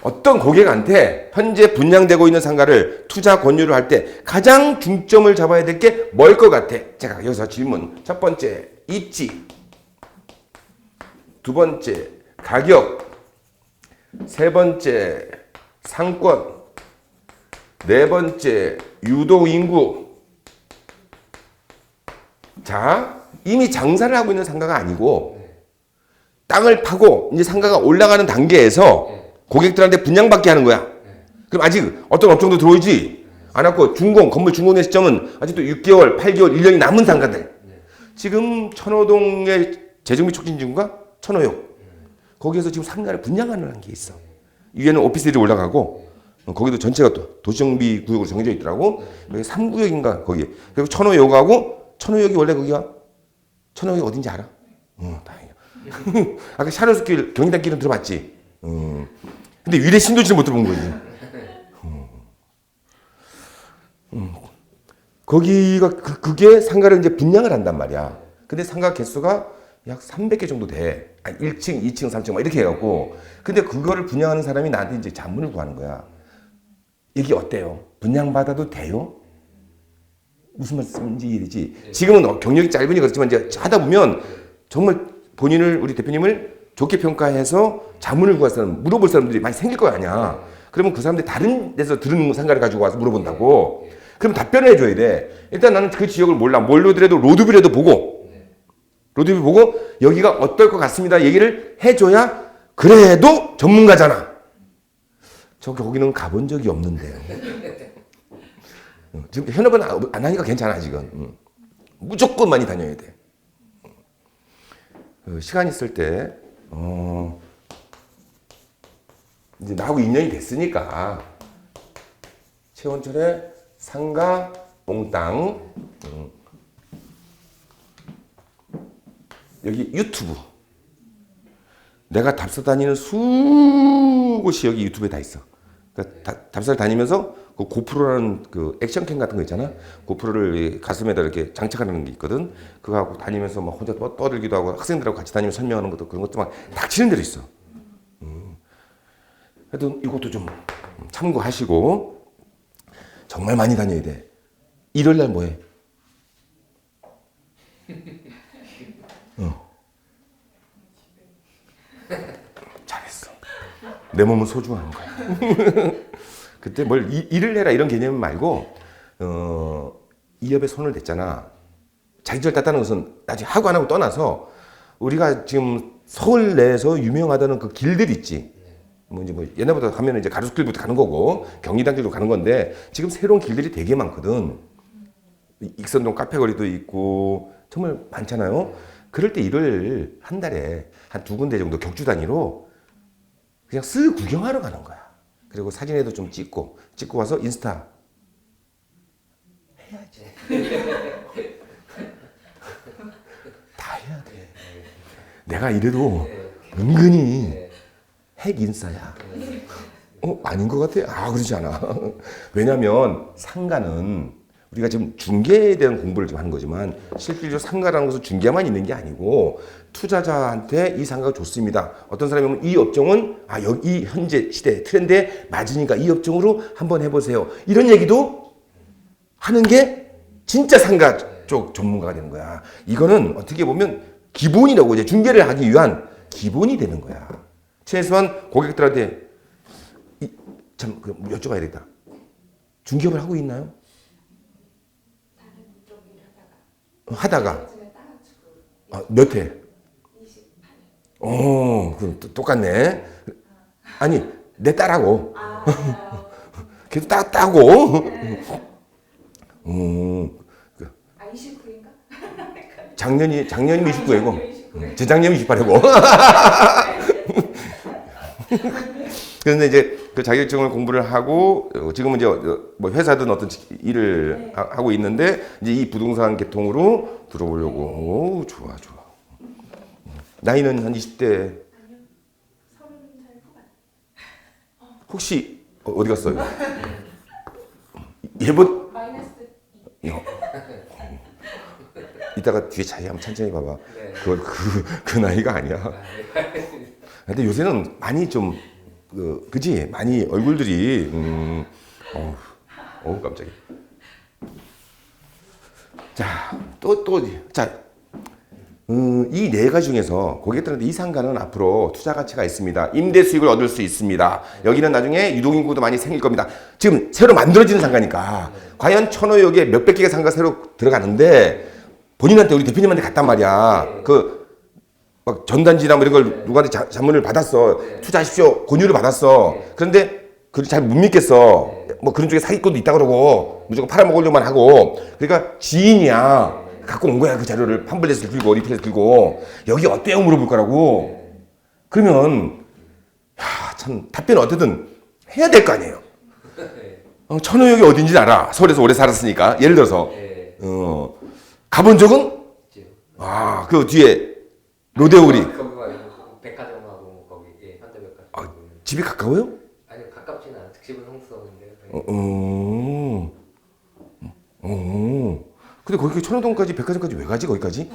어떤 고객한테 현재 분양되고 있는 상가를 투자 권유를 할 때 가장 중점을 잡아야 될 게 뭘 것 같아? 제가 여기서 질문. 첫 번째, 입지. 두 번째, 가격. 세 번째, 상권. 네 번째, 유도 인구. 자, 이미 장사를 하고 있는 상가가 아니고 땅을 파고 이제 상가가 올라가는 단계에서 고객들한테 분양받게 하는 거야. 그럼 아직 어떤 업종도 들어오지 않았고 건물 준공의 시점은 아직도 6개월, 8개월, 1년이 남은 상가들. 지금 천호동의 재정비 촉진지구가 천호역. 거기에서 지금 상가를 분양하는 게 있어. 위에는 오피스들이 올라가고 거기도 전체가 또 도시정비 구역으로 정해져 있더라고. 여기 3구역인가 거기. 그리고 천호역하고 천호역이 원래 거기가 천호역이 어딘지 알아? 다행이야. 아까 샤르스길 경리단길은 들어봤지? 근데 위례 신도시를 못 들어본 거지. 거기가 그게 상가를 이제 분양을 한단 말이야. 근데 상가 개수가 약 300개 정도 돼. 1층, 2층, 3층 막 이렇게 해갖고. 근데 그거를 분양하는 사람이 나한테 이제 자문을 구하는 거야. 이게 어때요? 분양받아도 돼요? 무슨 말씀인지 이해되지? 지금은 경력이 짧으니 그렇지만 이제 하다 보면 정말 본인을, 우리 대표님을 좋게 평가해서 자문을 구할 사람, 물어볼 사람들이 많이 생길 거 아니야. 그러면 그 사람들이 다른 데서 들은 상가를 가지고 와서 물어본다고. 그럼 답변을 해줘야 돼. 일단 나는 그 지역을 몰라. 뭘로 들어도 로드뷰라도 보고, 로드뷰 보고 여기가 어떨 것 같습니다. 얘기를 해줘야 그래도 전문가잖아. 저 거기는 가본 적이 없는데. 지금 현업은 안 하니까 괜찮아 지금. 무조건 많이 다녀야 돼. 시간 있을 때 이제 나하고 인연이 됐으니까 최원철의 상가 몽땅 여기 유튜브 내가 답사 다니는 수곳이 여기 유튜브에 다 있어. 그러니까 답사를 다니면서 그 고프로라는 그 액션캠 같은 거 있잖아. 고프로를 가슴에다 이렇게 장착하는 게 있거든. 그거 하고 다니면서 막 혼자 떠들기도 하고 학생들하고 같이 다니면서 설명하는 것도 그런 것도 막 닥치는 대로 있어. 하여튼 이것도 좀 참고하시고 정말 많이 다녀야 돼. 일요일 날 뭐해? 잘했어. 내 몸은 소중한 거야. 그때 뭘 일을 해라 이런 개념 말고 이 업에 손을 댔잖아. 자기절 땄다는 것은 나중에 하고 안 하고 떠나서 우리가 지금 서울 내에서 유명하다는 그 길들 있지. 뭐 이제 뭐 옛날부터 가면 이제 가로수길부터 가는 거고 경리단길도 가는 건데 지금 새로운 길들이 되게 많거든. 익선동 카페거리도 있고 정말 많잖아요. 그럴 때 일을 한 달에 한 2군데 정도 격주 단위로 그냥 쓱 구경하러 가는 거야. 그리고 사진에도 좀 찍고 와서 인스타 해야지. 다 해야 돼. 내가 이래도 은근히 핵 인싸야. 아닌 것 같아? 그러지 않아. 왜냐면 상가는 우리가 지금 중개에 대한 공부를 좀 하는 거지만 실질적으로 상가라는 것은 중개만 있는 게 아니고 투자자한테 이 상가가 좋습니다. 어떤 사람이 보면 이 업종은 여기 현재 시대 트렌드에 맞으니까 이 업종으로 한번 해보세요. 이런 얘기도 하는 게 진짜 상가 쪽 전문가가 되는 거야. 이거는 어떻게 보면 기본이라고 이제 중개를 하기 위한 기본이 되는 거야. 최소한 고객들한테 참 여쭤봐야 되겠다. 중개업을 하고 있나요? 하다가 몇 회? 28회. 그럼 똑같네. 아니 내 딸하고. 걔도 따고. 29인가? 작년이 29회고 재작년이 28회고. 그런데 이제 그 자격증을 공부를 하고 지금은 이제 뭐 회사든 어떤 일을 하고 있는데 이제 이 부동산 계통으로 들어보려고. 좋아. 나이는 한 20대. 아니요. 30살 후반. 혹시 어디 갔어요? 예보. 마이너스 2. 이따가 뒤에 자기 한번 천천히 봐봐. 그 나이가 아니야. 근데 요새는 많이 좀 그지? 많이 얼굴들이 깜짝이야. 자, 이 네 가지 중에서 고객들한테 이 상가는 앞으로 투자 가치가 있습니다. 임대 수익을 얻을 수 있습니다. 여기는 나중에 유동인구도 많이 생길 겁니다. 지금 새로 만들어지는 상가니까 과연 천호역에 몇백 개의 상가 새로 들어가는데 본인한테 우리 대표님한테 갔단 말이야. 막 전단지나 뭐 이런 걸 누구한테 자문을 받았어. 투자하십시오. 권유를 받았어. 그런데 그걸 잘 못 믿겠어. 뭐 그런 쪽에 사기꾼도 있다 그러고 무조건 팔아먹으려만 하고. 그러니까 지인이야. 갖고 온 거야. 그 자료를 팜플렛을 들고 리플렛을 들고 여기 어때요? 물어볼 거라고. 그러면 참 답변은 어쨌든 해야 될 거 아니에요. 천호역이 어딘지 알아. 서울에서 오래 살았으니까. 예를 들어서 가본 적은? 그 뒤에 로데오리. 거기가 아니고 백화점하고 거기 현대백화점. 집이 가까워요? 아니요, 가깝지는 않아요. 집은 홍수인데요. 근데 거기 천호동까지 백화점까지 왜 가지 거기까지?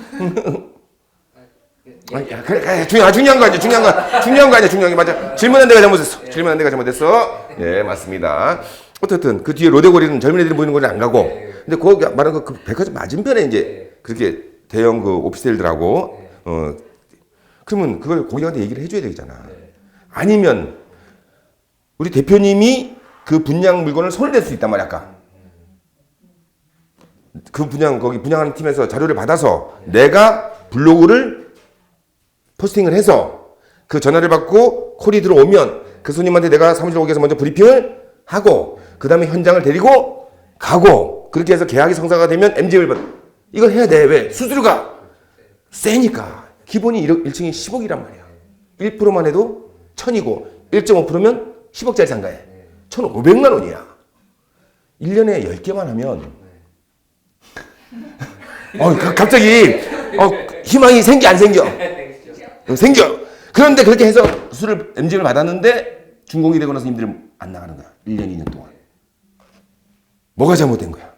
아니, 그래, 중요한 거 아니야. 중요한 게 맞아. 질문한 내가 잘못했어. 네, 맞습니다. 어쨌든 그 뒤에 로데거리는 젊은 애들이 보이는 거리는 안 가고, 근데 거기 말한 그 백화점 맞은편에 이제 그렇게 대형 그 오피스텔들하고 그러면 그걸 고객한테 얘기를 해줘야 되잖아. 아니면 우리 대표님이 그 분양 물건을 손을 댈 수 있단 말이야. 아까 그 거기 분양하는 팀에서 자료를 받아서 내가 블로그를 포스팅을 해서 그 전화를 받고 콜이 들어오면 그 손님한테 내가 사무실 오기 위해서 먼저 브리핑을 하고 그 다음에 현장을 데리고 가고 그렇게 해서 계약이 성사가 되면 MG를 받. 이걸 해야 돼. 왜? 수수료가 세니까. 기본이 1층이 10억이란 말이야. 1%만 해도 1000이고 1.5%면 10억짜리 상가에 1,500만 원이야. 1년에 10개만 하면 갑자기 희망이 생겨 안 생겨? 생겨. 그런데 그렇게 해서 수를 MG를 받았는데 준공이 되고 나서 임대를 안 나가는 거야. 1년 2년 동안. 뭐가 잘못된 거야?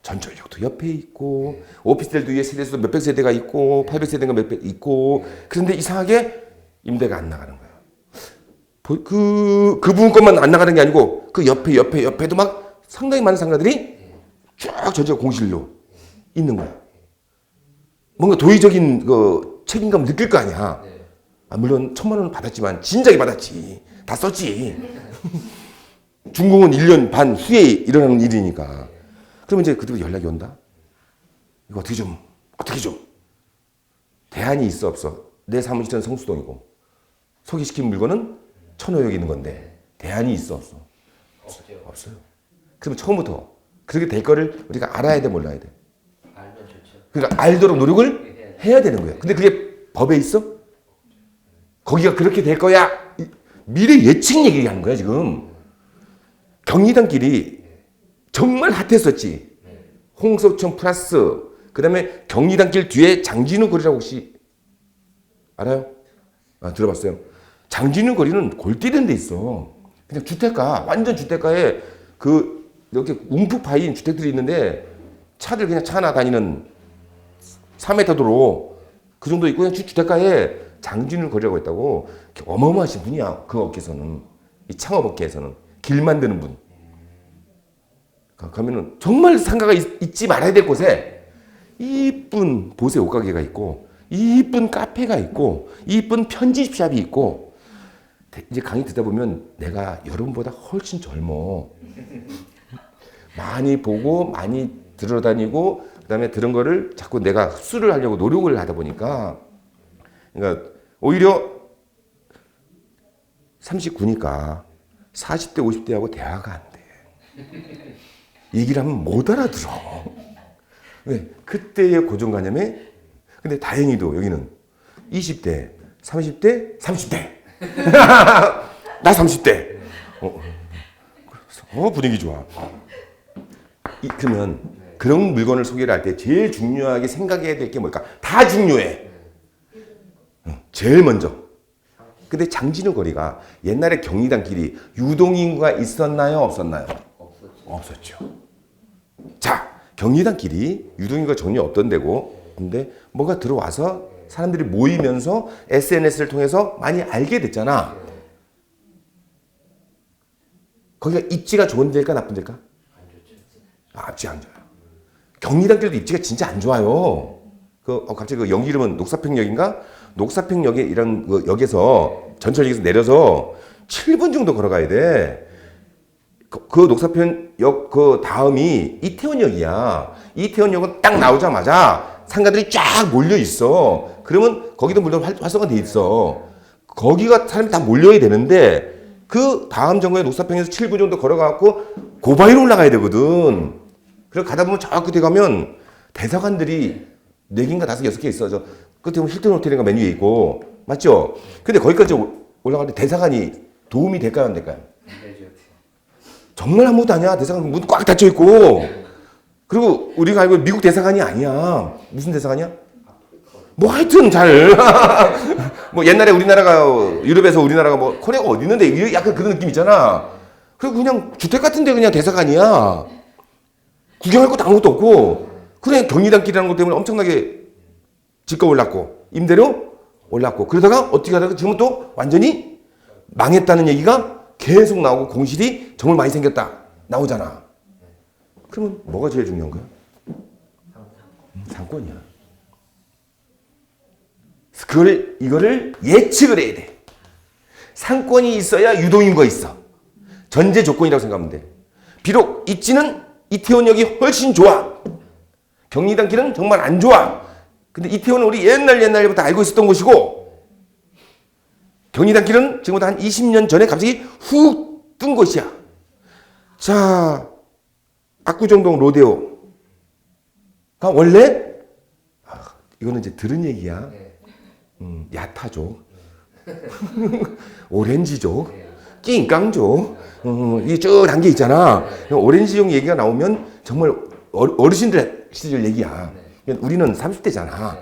전철역도 옆에 있고 오피스텔도 위에 세대수도 몇백 세대가 있고 800세대가 몇백 있고 그런데 이상하게 임대가 안 나가는 거야. 그 부분 것만 안 나가는 게 아니고 그 옆에도 막 상당히 많은 상가들이 쫙 전체가 공실로 있는 거야. 뭔가 도의적인 그 책임감을 느낄 거 아니야. 물론 1,000만 원은 받았지만 진작에 받았지. 다 썼지. 준공은 1년 반 후에 일어나는 일이니까. 그러면 이제 그들이 연락이 온다. 이거 어떻게 좀. 대안이 있어 없어? 내 사무실은 성수동이고 소개시킨 물건은 천호역에 있는 건데 대안이 있어 없어? 없어요. 그러면 처음부터 그렇게 될 거를 우리가 알아야 돼 몰라야 돼? 알면 좋죠. 그러니까 알도록 노력을 해야 되는 거야. 근데 그게 법에 있어? 거기가 그렇게 될 거야. 미래 예측 얘기하는 거야 지금. 경리단길이 정말 핫했었지. 홍석천 플러스 그 다음에 경리단길 뒤에 장진우 거리라고 혹시 알아요? 들어봤어요. 장진우 거리는 골 때리는 데 있어. 그냥 주택가 완전 주택가에 그 이렇게 움푹 파인 주택들이 있는데 차들 그냥 차 하나 다니는 4m 도로 그 정도 있고 그냥 주택가에 장진우 거리라고 있다고. 어마어마하신 분이야. 그 업계에서는. 이 창업업계에서는. 길 만드는 분. 가면은 정말 상가가 있지 말아야 될 곳에 이쁜 보세 옷가게가 있고 이쁜 카페가 있고 이쁜 편집샵이 있고 이제 강의 듣다 보면 내가 여러분보다 훨씬 젊어. 많이 보고 많이 들어다니고 그다음에 들은 거를 자꾸 내가 흡수를 하려고 노력을 하다 보니까 그러니까 오히려 39니까 40대 50대하고 대화가 안 돼. 얘기를 하면 못 알아들어. 왜? 그때의 고정관념에 근데 다행히도 여기는 20대, 30대, 30대. 나 30대. 분위기 좋아. 그러면 그런 물건을 소개를 할 때 제일 중요하게 생각해야 될 게 뭘까? 다 중요해. 제일 먼저. 근데 장진우 거리가 옛날에 경리단길이 유동인구가 있었나요? 없었나요? 없었죠. 자, 경리단길이 유동인구가 전혀 없던 데고 근데 뭐가 들어와서 사람들이 모이면서 SNS를 통해서 많이 알게 됐잖아. 거기가 입지가 좋은 데일까 나쁜 데일까? 입지 안 좋아요. 경리단길도 입지가 진짜 안 좋아요. 갑자기 그 역 이름은 녹사평역인가? 녹사평역에 이런 그 역에서 전철역에서 내려서 7분 정도 걸어가야 돼. 그 녹사평역 그 다음이 이태원역이야. 이태원역은 딱 나오자마자 상가들이 쫙 몰려 있어. 그러면 거기도 물론 활성화돼 있어. 거기가 사람이 다 몰려야 되는데 그 다음 정거에 녹사평에서 7분 정도 걸어가고 고바위로 올라가야 되거든. 그래서 가다 보면 저 끝에 가면 대사관들이 4개인가 5개, 6개 있어. 저 끝에 보면 힐튼 호텔인가 맨 위에 있고. 맞죠? 근데 거기까지 올라가는데 대사관이 도움이 될까요? 안 될까요? 정말 아무것도 아니야. 대사관 문 꽉 닫혀 있고. 그리고 우리가 알고 미국 대사관이 아니야. 무슨 대사관이야? 뭐 하여튼 뭐 옛날에 우리나라가 유럽에서 우리나라가 뭐 코리아가 어디 있는데 약간 그런 느낌 있잖아. 그리고 그냥 주택 같은데 그냥 대사관이야. 구경할 것도 아무것도 없고 그냥 경리단길이라는 것 때문에 엄청나게 집값 올랐고 임대료 올랐고 그러다가 어떻게 하다가 지금은 또 완전히 망했다는 얘기가 계속 나오고 공실이 정말 많이 생겼다 나오잖아. 그러면 뭐가 제일 중요한 거야? 상권이야. 이거를 예측을 해야 돼. 상권이 있어야 유동인구가 있어. 전제 조건이라고 생각하면 돼. 비록 입지는 이태원역이 훨씬 좋아. 경리단길은 정말 안 좋아. 근데 이태원은 우리 옛날부터 알고 있었던 곳이고 경리단길은 지금부터 한 20년 전에 갑자기 훅 뜬 곳이야. 자, 압구정동 로데오가 원래 이거는 이제 들은 얘기야. 야타족, 오렌지족, 낑깡족, 이게 쭉 한 게 있잖아. 오렌지족 얘기가 나오면 정말 어르신들 시절 얘기야. 우리는 30대잖아.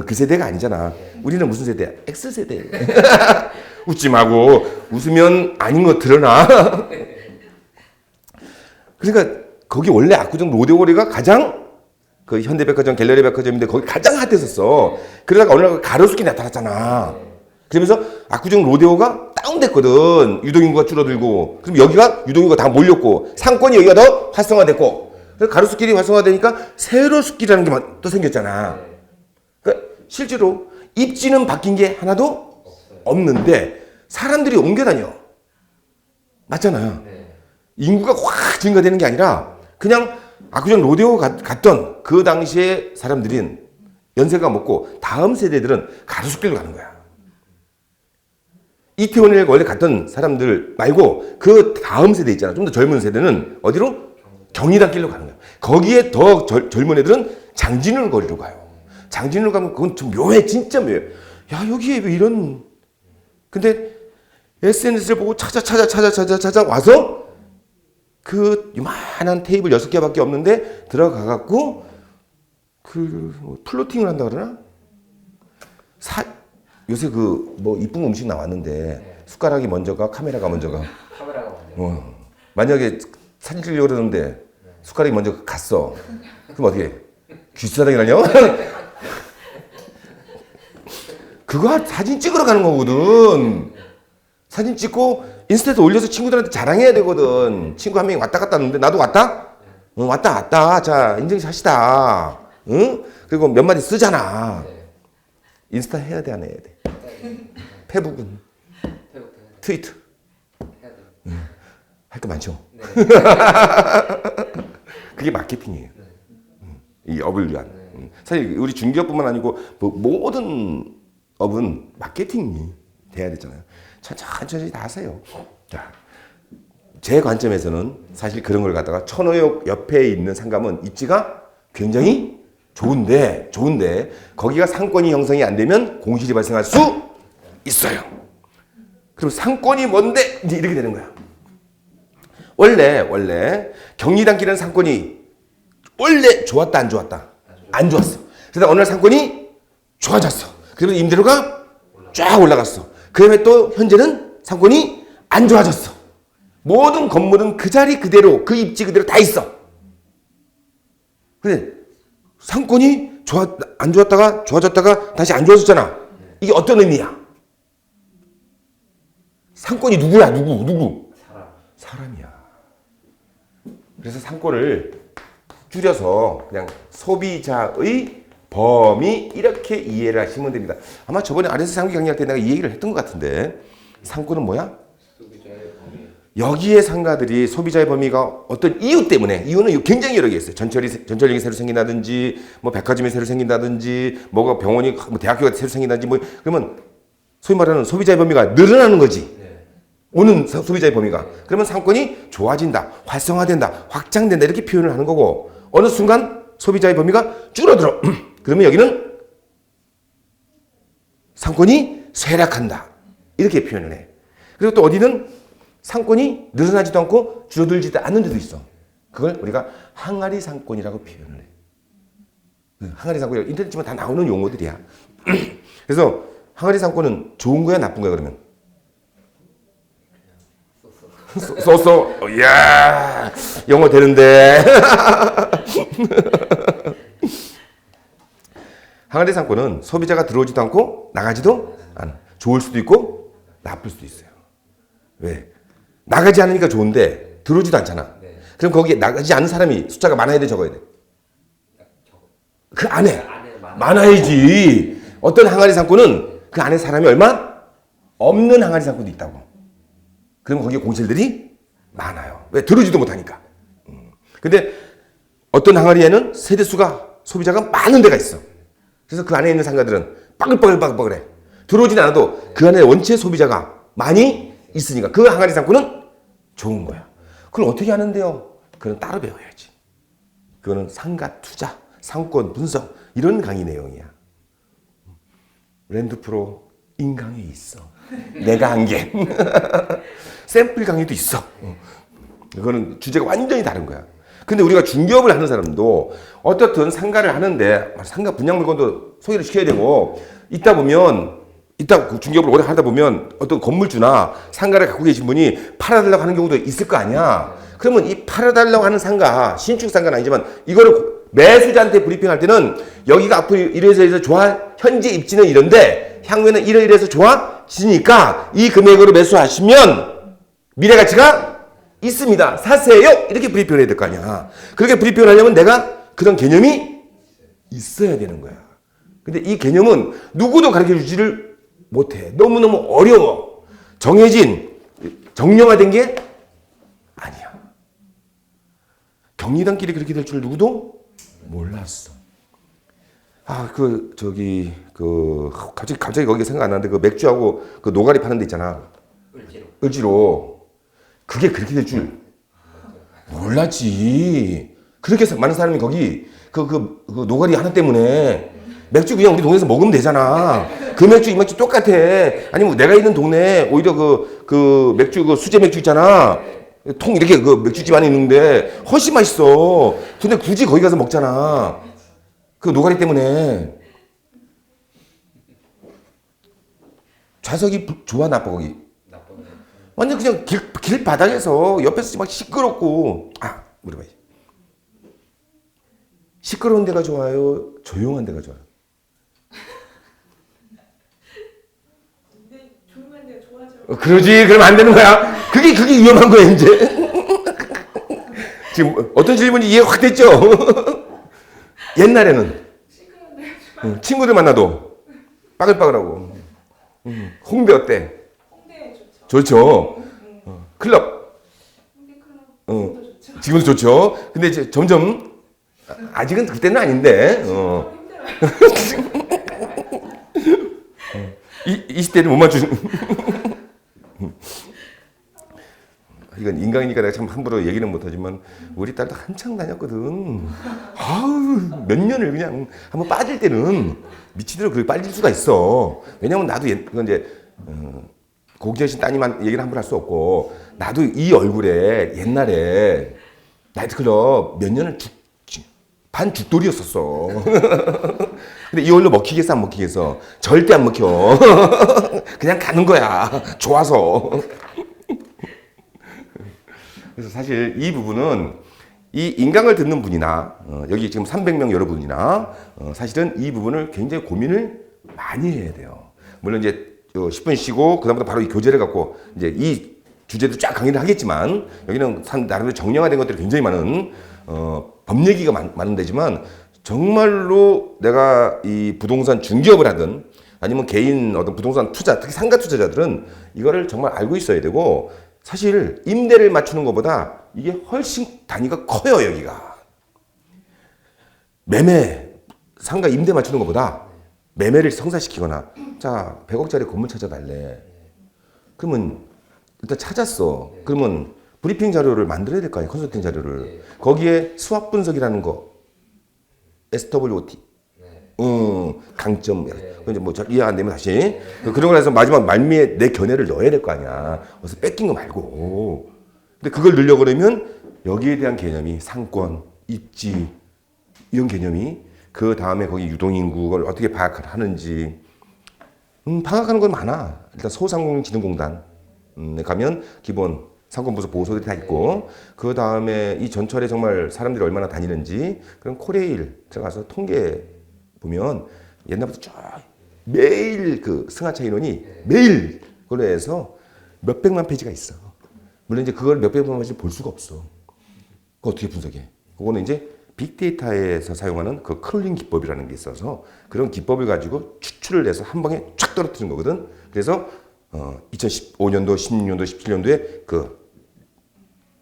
그 세대가 아니잖아. 우리는 무슨 세대야? X세대. 웃지 마고 웃으면 아닌 거 드러나. 그러니까 거기 원래 압구정 로데오거리가 가장 그 현대백화점, 갤러리백화점인데 거기 가장 핫했었어. 그러다가 어느 날 가로수길이 나타났잖아. 그러면서 압구정 로데오가 다운됐거든. 유동인구가 줄어들고. 그럼 여기가 유동인구가 다 몰렸고 상권이 여기가 더 활성화됐고. 그래서 가로수길이 활성화되니까 세로수길이라는 게 또 생겼잖아. 그러니까 실제로 입지는 바뀐 게 하나도 없는데 사람들이 옮겨 다녀. 맞잖아요. 인구가 확 증가되는 게 아니라 그냥 압구정 로데오 갔던 그 당시에 사람들은 연세가 먹고 다음 세대들은 가로수길로 가는 거야. 이태원에 원래 갔던 사람들 말고 그 다음 세대 있잖아. 좀 더 젊은 세대는 어디로? 경리단길로 가는 거야. 거기에 더 젊은 애들은 장진울 거리로 가요. 장진울 가면 그건 좀 묘해. 진짜 묘해. 야, 여기에 왜 이런. 근데 SNS를 보고 찾아 와서 그 요만한 테이블 6개밖에 없는데 들어가갖고 그 플로팅을 한다 그러나? 요새 그 뭐 이쁜 음식 나왔는데 숟가락이 먼저가 카메라가 먼저가. 카메라가 먼저. 만약에 사진 찍으려고 그러는데 숟가락이 먼저 갔어. 그럼 어떻게 해? 귀싸다기 나냐? 그거 사진 찍으러 가는 거거든. 사진 찍고 인스타에서 올려서 친구들한테 자랑해야 되거든. 친구 한 명이 왔다 갔다 하는데 나도 왔다? 응, 왔다. 자, 인증샷 하시다. 응? 그리고 몇 마디 쓰잖아. 인스타 해야 돼, 안 해야 돼? 페북은? 트위터? 해야 돼. 할 거 많죠? 네. 그게 마케팅이에요. 이 업을 위한. 사실 우리 중개업뿐만 아니고 뭐 모든 업은 마케팅이 돼야 되잖아요. 천천히 다 하세요. 자, 제 관점에서는 사실 그런 걸 갖다가 천호역 옆에 있는 상가면 입지가 굉장히 좋은데 거기가 상권이 형성이 안 되면 공실이 발생할 수 있어요. 그럼 상권이 뭔데? 이제 이렇게 되는 거야. 원래 경리단길은 상권이 원래 좋았다 안 좋았다? 안 좋았어. 그래서 어느 날 상권이 좋아졌어. 그러면서 임대료가 쫙 올라갔어. 그다음에 또 현재는 상권이 안 좋아졌어. 모든 건물은 그 자리 그대로 그 입지 그대로 다 있어. 근데 상권이 안 좋았다가 좋아졌다가 다시 안 좋아졌잖아. 이게 어떤 의미야? 상권이 누구야? 누구? 사람이야. 그래서 상권을 줄여서 그냥 소비자의 범위 이렇게 이해를 하시면 됩니다. 아마 저번에 RS 상기 강의할 때 내가 이 얘기를 했던 것 같은데 상권은 뭐야? 소비자의 범위. 여기에 상가들이 소비자의 범위가 어떤 이유 때문에 이유는 굉장히 여러 개 있어요. 전철역이 새로 생긴다든지 뭐 백화점이 새로 생긴다든지 뭐가 병원이 뭐 대학교가 새로 생긴다든지 뭐 그러면 소위 말하는 소비자의 범위가 늘어나는 거지. 오는 소비자의 범위가. 그러면 상권이 좋아진다, 활성화된다, 확장된다 이렇게 표현을 하는 거고 어느 순간 소비자의 범위가 줄어들어. 그러면 여기는 상권이 쇠락한다. 이렇게 표현을 해. 그리고 또 어디는 상권이 늘어나지도 않고 줄어들지도 않는 데도 있어. 그걸 우리가 항아리 상권이라고 표현을 해. 항아리 상권 인터넷 치면 다 나오는 용어들이야. 그래서 항아리 상권은 좋은 거야 나쁜 거야 그러면? 쏘. 이야 영어 되는데. 항아리 상권은 소비자가 들어오지도 않고 나가지도 않아. 좋을 수도 있고 나쁠 수도 있어요. 왜? 나가지 않으니까 좋은데 들어오지도 않잖아. 네. 그럼 거기에 나가지 않은 사람이 숫자가 많아야 돼, 적어야 돼? 그 안에 많아야지. 어떤 항아리 상권은 그 안에 사람이 얼마? 없는 항아리 상권도 있다고. 그럼 거기에 공실들이 많아요. 왜? 들어오지도 못하니까. 근데 어떤 항아리에는 세대수가 소비자가 많은 데가 있어. 그래서 그 안에 있는 상가들은 빠글빠글해. 들어오진 않아도 그 안에 원체 소비자가 많이 있으니까 그 항아리 상권은 좋은 거야. 그걸 어떻게 하는데요? 그건 따로 배워야지. 그거는 상가 투자, 상권 분석 이런 강의 내용이야. 랜드프로 인강에 있어. 내가 한 게. 샘플 강의도 있어. 그거는 주제가 완전히 다른 거야. 근데 우리가 중개업을 하는 사람도 어떻든 상가를 하는데 상가 분양 물건도 소개를 시켜야 되고 있다 보면 그 중개업을 오래 하다 보면 어떤 건물주나 상가를 갖고 계신 분이 팔아달라고 하는 경우도 있을 거 아니야. 그러면 이 팔아달라고 하는 상가, 신축 상가는 아니지만 이거를 매수자한테 브리핑할 때는 여기가 앞으로 이래서 좋아, 현재 입지는 이런데 향후에는 이래서 좋아지니까 이 금액으로 매수하시면 미래 가치가 있습니다. 사세요. 이렇게 브리핑을 해야 될 거 아니야. 그렇게 브리핑을 하려면 내가 그런 개념이 있어야 되는 거야. 근데 이 개념은 누구도 가르쳐 주지를 못해. 너무너무 어려워. 정형화된 게 아니야. 경리단길이 그렇게 될 줄 누구도 몰랐어. 갑자기 거기 생각 안 나는데 그 맥주하고 그 노가리 파는 데 있잖아. 을지로. 그게 그렇게 될 줄 몰랐지. 그렇게 많은 사람이 거기 그 노가리 하나 때문에 맥주 그냥 우리 동네에서 먹으면 되잖아. 그 맥주 이 맥주 똑같아. 아니면 내가 있는 동네에 오히려 그 맥주 그 수제 맥주 있잖아. 통 이렇게 그 맥주집 안에 있는데 훨씬 맛있어. 근데 굳이 거기 가서 먹잖아. 그 노가리 때문에. 좌석이 좋아 나빠 거기? 완전 그냥 길 바닥에서 옆에서 막 시끄럽고. 물어봐야지. 시끄러운 데가 좋아요? 조용한 데가 좋아요? 근데 조용한 데가 좋아져. 그러지. 그러면 안 되는 거야. 그게 위험한 거야 이제. 지금 어떤 질문이 이해가 확 됐죠? 옛날에는 시끄러운 데가 좋아. 친구들 만나도 빠글빠글하고. 홍대 어때? 홍대 좋죠. 좋죠. 클럽. 홍대 클럽 지금도 좋죠. 지금도 좋죠. 근데 이제 점점 아직은 그때는 아닌데. 힘들어요. 20대는 못 맞추는. 이건 인강이니까 내가 참 함부로 얘기는 못하지만 우리 딸도 한창 다녔거든. 몇 년을 그냥 한번 빠질 때는 미치도록 그렇게 빠질 수가 있어. 왜냐면 나도 그건 이제 고기자신 따님한 얘기를 함부로 할 수 없고 나도 이 얼굴에 옛날에 나이트클럽 몇 년을 반 죽돌이였었어. 근데 이 얼굴로 먹히겠어 안 먹히겠어? 절대 안 먹혀. 그냥 가는 거야. 좋아서. 그래서 사실 이 부분은 이 인강을 듣는 분이나 여기 지금 300명 여러분이나 사실은 이 부분을 굉장히 고민을 많이 해야 돼요. 물론 이제 10분 쉬고 그다음부터 바로 이 교재를 갖고 이제 이 주제도 쫙 강의를 하겠지만 여기는 나름대로 정량화된 것들이 굉장히 많은 법 얘기가 많은 데지만 정말로 내가 이 부동산 중개업을 하든 아니면 개인 어떤 부동산 투자 특히 상가 투자자들은 이거를 정말 알고 있어야 되고 사실 임대를 맞추는 것보다 이게 훨씬 단위가 커요. 여기가 매매 상가 임대 맞추는 것보다 매매를 성사시키거나 자 100억짜리 건물 찾아달래. 그러면 일단 찾았어. 그러면 브리핑 자료를 만들어야 될 거 아니에요. 컨설팅 자료를. 거기에 수학 분석이라는 거 SWOT 강점 이제 뭐 잘 이해 안 되면 다시 그런 걸 해서 마지막 말미에 내 견해를 넣어야 될 거 아니야. 그래서 뺏긴 거 말고. 근데 그걸 넣으려고 그러면 여기에 대한 개념이 상권, 입지 이런 개념이 그 다음에 거기 유동인구를 어떻게 파악하는지 파악하는 건 많아. 일단 소상공인진흥공단 가면 기본 상권부서 보고서들이 다 있고 그 다음에 이 전철에 정말 사람들이 얼마나 다니는지 그런 코레일 들어가서 통계 보면 옛날부터 쭉 매일 그 승하차 인원이 매일 그걸로 해서 몇백만 페이지가 있어. 물론 이제 그걸 몇백만 페이지 볼 수가 없어. 그거 어떻게 분석해? 그거는 이제 빅데이터에서 사용하는 그 크롤링 기법이라는 게 있어서 그런 기법을 가지고 추출을 해서 한 방에 쫙 떨어뜨린 거거든. 그래서 2015년도, 16년도, 17년도에 그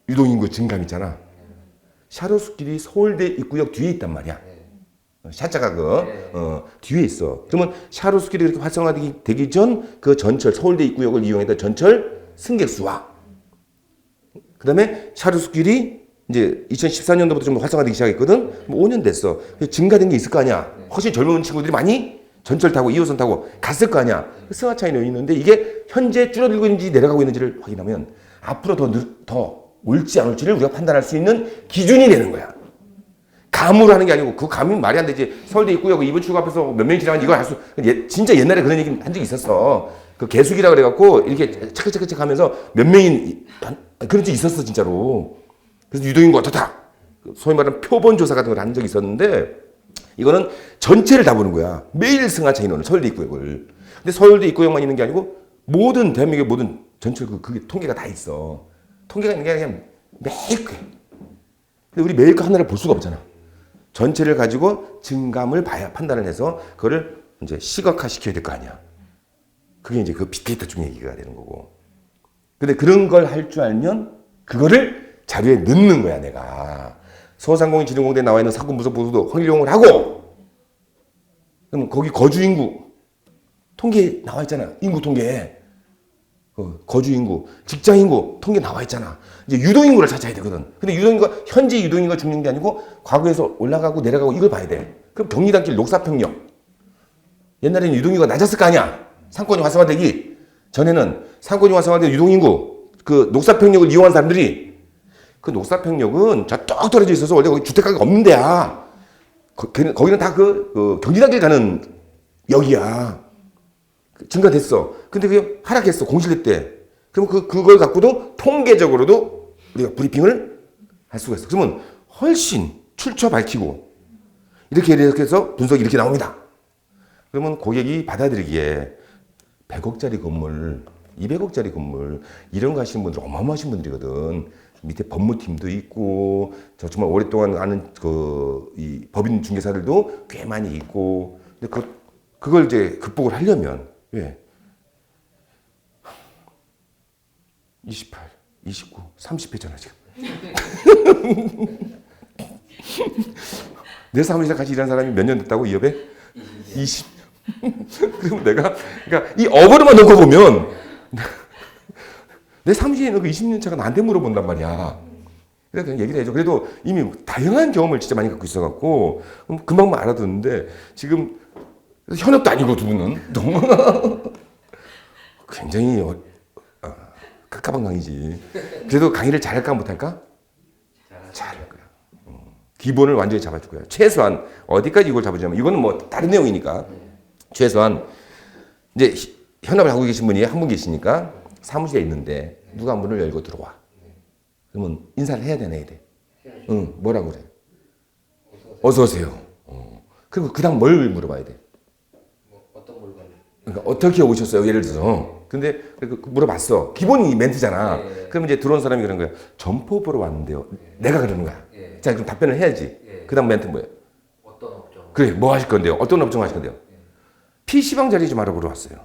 유동인구 증감 있잖아. 샤롯스길이 서울대 입구역 뒤에 있단 말이야. 샤자가 뒤에 있어. 그러면 샤롯스길이 이렇게 활성화되기 전 그 전철 서울대 입구역을 이용했던 전철 승객 수와 그다음에 샤롯스길이 이제 2014년도부터 좀 활성화되기 시작했거든. 뭐 5년 됐어. 증가된 게 있을 거 아니야. 훨씬 젊은 친구들이 많이 전철 타고 2호선 타고 갔을 거 아니야. 승하차인이 있는데 이게 현재 줄어들고 있는지 내려가고 있는지를 확인하면 앞으로 더 올지 안 올지를 우리가 판단할 수 있는 기준이 되는 거야. 감으로 하는 게 아니고 그 감이 말이 안 되지. 서울대 입구역 2번 출구 앞에서 몇 명이 지나가는지 이걸 알 수. 진짜 옛날에 그런 얘기 한 적이 있었어. 그 개수기라 그래갖고 이렇게 차크차크차크 하면서 몇 명이 그런 적 있었어 진짜로. 그래서 유동인구 어떻다. 소위 말하는 표본 조사 같은 걸 한 적이 있었는데 이거는 전체를 다 보는 거야. 매일 승하차 인원을 서울대 입구역을. 근데 서울대 입구역만 있는 게 아니고 모든 대한민국의 모든 전철 그게 통계가 다 있어. 통계가 있는 게 아니라 그냥 매일 그. 근데 우리 매일 그 하나를 볼 수가 없잖아. 전체를 가지고 증감을 봐야 판단을 해서 그거를 이제 시각화 시켜야 될 거 아니야. 그게 이제 그 빅데이터 중 얘기가 되는 거고. 근데 그런 걸 할 줄 알면 그거를 자료에 넣는 거야, 내가. 소상공인진흥공대에 나와 있는 사건 분석 보도도 활용을 하고, 그럼 거기 거주 인구 통계 나와 있잖아. 인구 통계. 거주 인구, 직장 인구 통계 나와 있잖아. 이제 유동 인구를 찾아야 되거든. 근데 유동인구가 현재 유동인구가 중요한 게 아니고 과거에서 올라가고 내려가고 이걸 봐야 돼. 그럼 경리단길 녹사평역. 옛날에는 유동인구가 낮았을 거 아니야. 상권이 활성화되기 전에는 상권이 활성화된 유동인구, 그 녹사평역을 이용한 사람들이 그 녹사평역은 저 뚝 떨어져 있어서 원래 거기 주택가가 없는 데야. 거기는 다 그 경리단길 가는 역이야. 증가됐어. 근데 그게 하락했어. 공실례 때. 그럼 그걸 갖고도 통계적으로도 우리가 브리핑을 할 수가 있어. 그러면 훨씬 출처 밝히고 이렇게 해서 분석이 이렇게 나옵니다. 그러면 고객이 받아들이기에 100억짜리 건물, 200억짜리 건물 이런 거 하시는 분들 어마어마하신 분들이거든. 밑에 법무팀도 있고 저 정말 오랫동안 아는 이 법인 중개사들도 꽤 많이 있고. 근데 그걸 이제 극복을 하려면 왜? 28, 29, 30회잖아 지금. 내 사무실에 같이 일하는 사람이 몇 년 됐다고 이 업에? 20. 그러면 그러니까 이 업으로만 놓고 보면 내 사무실에 있는 그 20년 차가 나한테 물어본단 말이야. 그래서 그냥 얘기를 해줘. 그래도 이미 다양한 경험을 진짜 많이 갖고 있어갖고 금방만 알아듣는데 지금 현업도 아니고 두 분은 너무 굉장히 깝깝한 강의지. 그래도 강의를 잘할까 못할까? 잘할 거야. 기본을 완전히 잡아줄 거야. 최소한 어디까지 이걸 잡아주냐면 이거는 뭐 다른 내용이니까 최소한 이제 현업을 하고 계신 분이 한 분 계시니까 사무실에 있는데 누가 문을 열고 들어와. 그러면 인사를 해야 되나 해야 돼. 응, 뭐라고 그래? 어서 오세요. 그리고 그다음 뭘 물어봐야 돼? 어떤 물건? 그러니까 어떻게 오셨어요? 예를 들어서. 근데 물어봤어. 기본이 멘트잖아. 예. 그러면 이제 들어온 사람이 그런 거야. 점포 보러 왔는데요. 내가 그러는 거야. 예. 자, 그럼 답변을 해야지. 예. 그다음 멘트 뭐야? 어떤 업종? 그래, 뭐 하실 건데요? 어떤 업종 하실 건데요? PC방 자리 좀 알아보러 왔어요.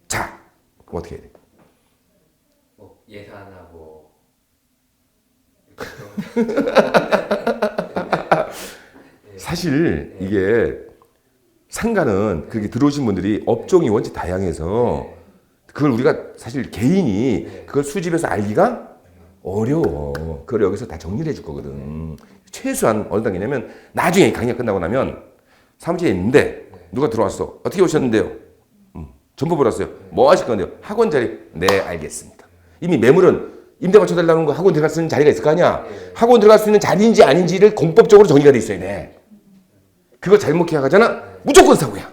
자, 그럼 어떻게 해야 돼? 뭐 예산하고 사실 이게 상가는 그렇게 들어오신 분들이 업종이 원체 다양해서 그걸 우리가 사실 개인이 그걸 수집해서 알기가 어려워. 그걸 여기서 다 정리를 해줄 거거든. 최소한 어느 단계냐면 나중에 강의가 끝나고 나면 사무실에 있는데 누가 들어왔어. 어떻게 오셨는데요? 전부 보러 왔어요. 뭐 하실 건데요? 학원 자리. 네, 알겠습니다. 이미 매물은 임대 맞춰달라는 거 학원 들어갈 수 있는 자리가 있을 거 아니야. 학원 들어갈 수 있는 자리인지 아닌지를 공법적으로 정리가 돼 있어야 돼. 그거 잘못 계약하잖아? 무조건 사고야.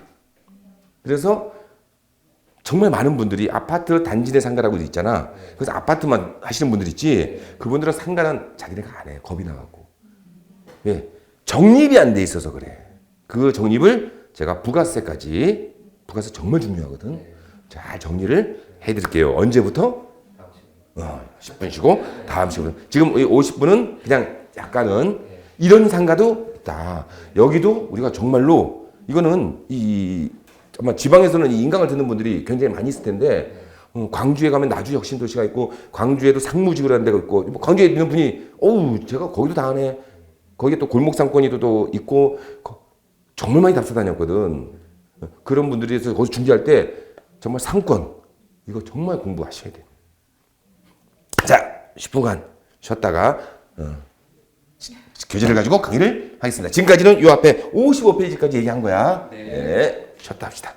그래서 정말 많은 분들이 아파트 단지 내 상가라고 있잖아. 그래서 아파트만 하시는 분들 있지. 그분들은 상가는 자기네가 안 해. 겁이 나갖고. 왜? 정립이 안 돼 있어서 그래. 그 정립을 제가 부가세까지 부가세 정말 중요하거든. 잘 정리를 해드릴게요. 언제부터? 10분 쉬고 다음 시간. 지금 이 50분은 그냥 약간은 이런 상가도 있다. 여기도 우리가 정말로 이거는 이 아마 지방에서는 이 인강을 듣는 분들이 굉장히 많이 있을 텐데 광주에 가면 나주 혁신도시가 있고 광주에도 상무지구라는 데가 있고 뭐 광주에 있는 분이 어우 제가 거기도 다 하네. 거기에 또 골목 상권이도 또 있고 정말 많이 답사다녔거든. 그런 분들이 거기서 중개할 때 정말 상권 이거 정말 공부하셔야 돼요. 자 10분간 쉬었다가 교재를 가지고 강의를 하겠습니다. 지금까지는 요 앞에 55페이지까지 얘기한 거야. 네. 쉬었다 합시다.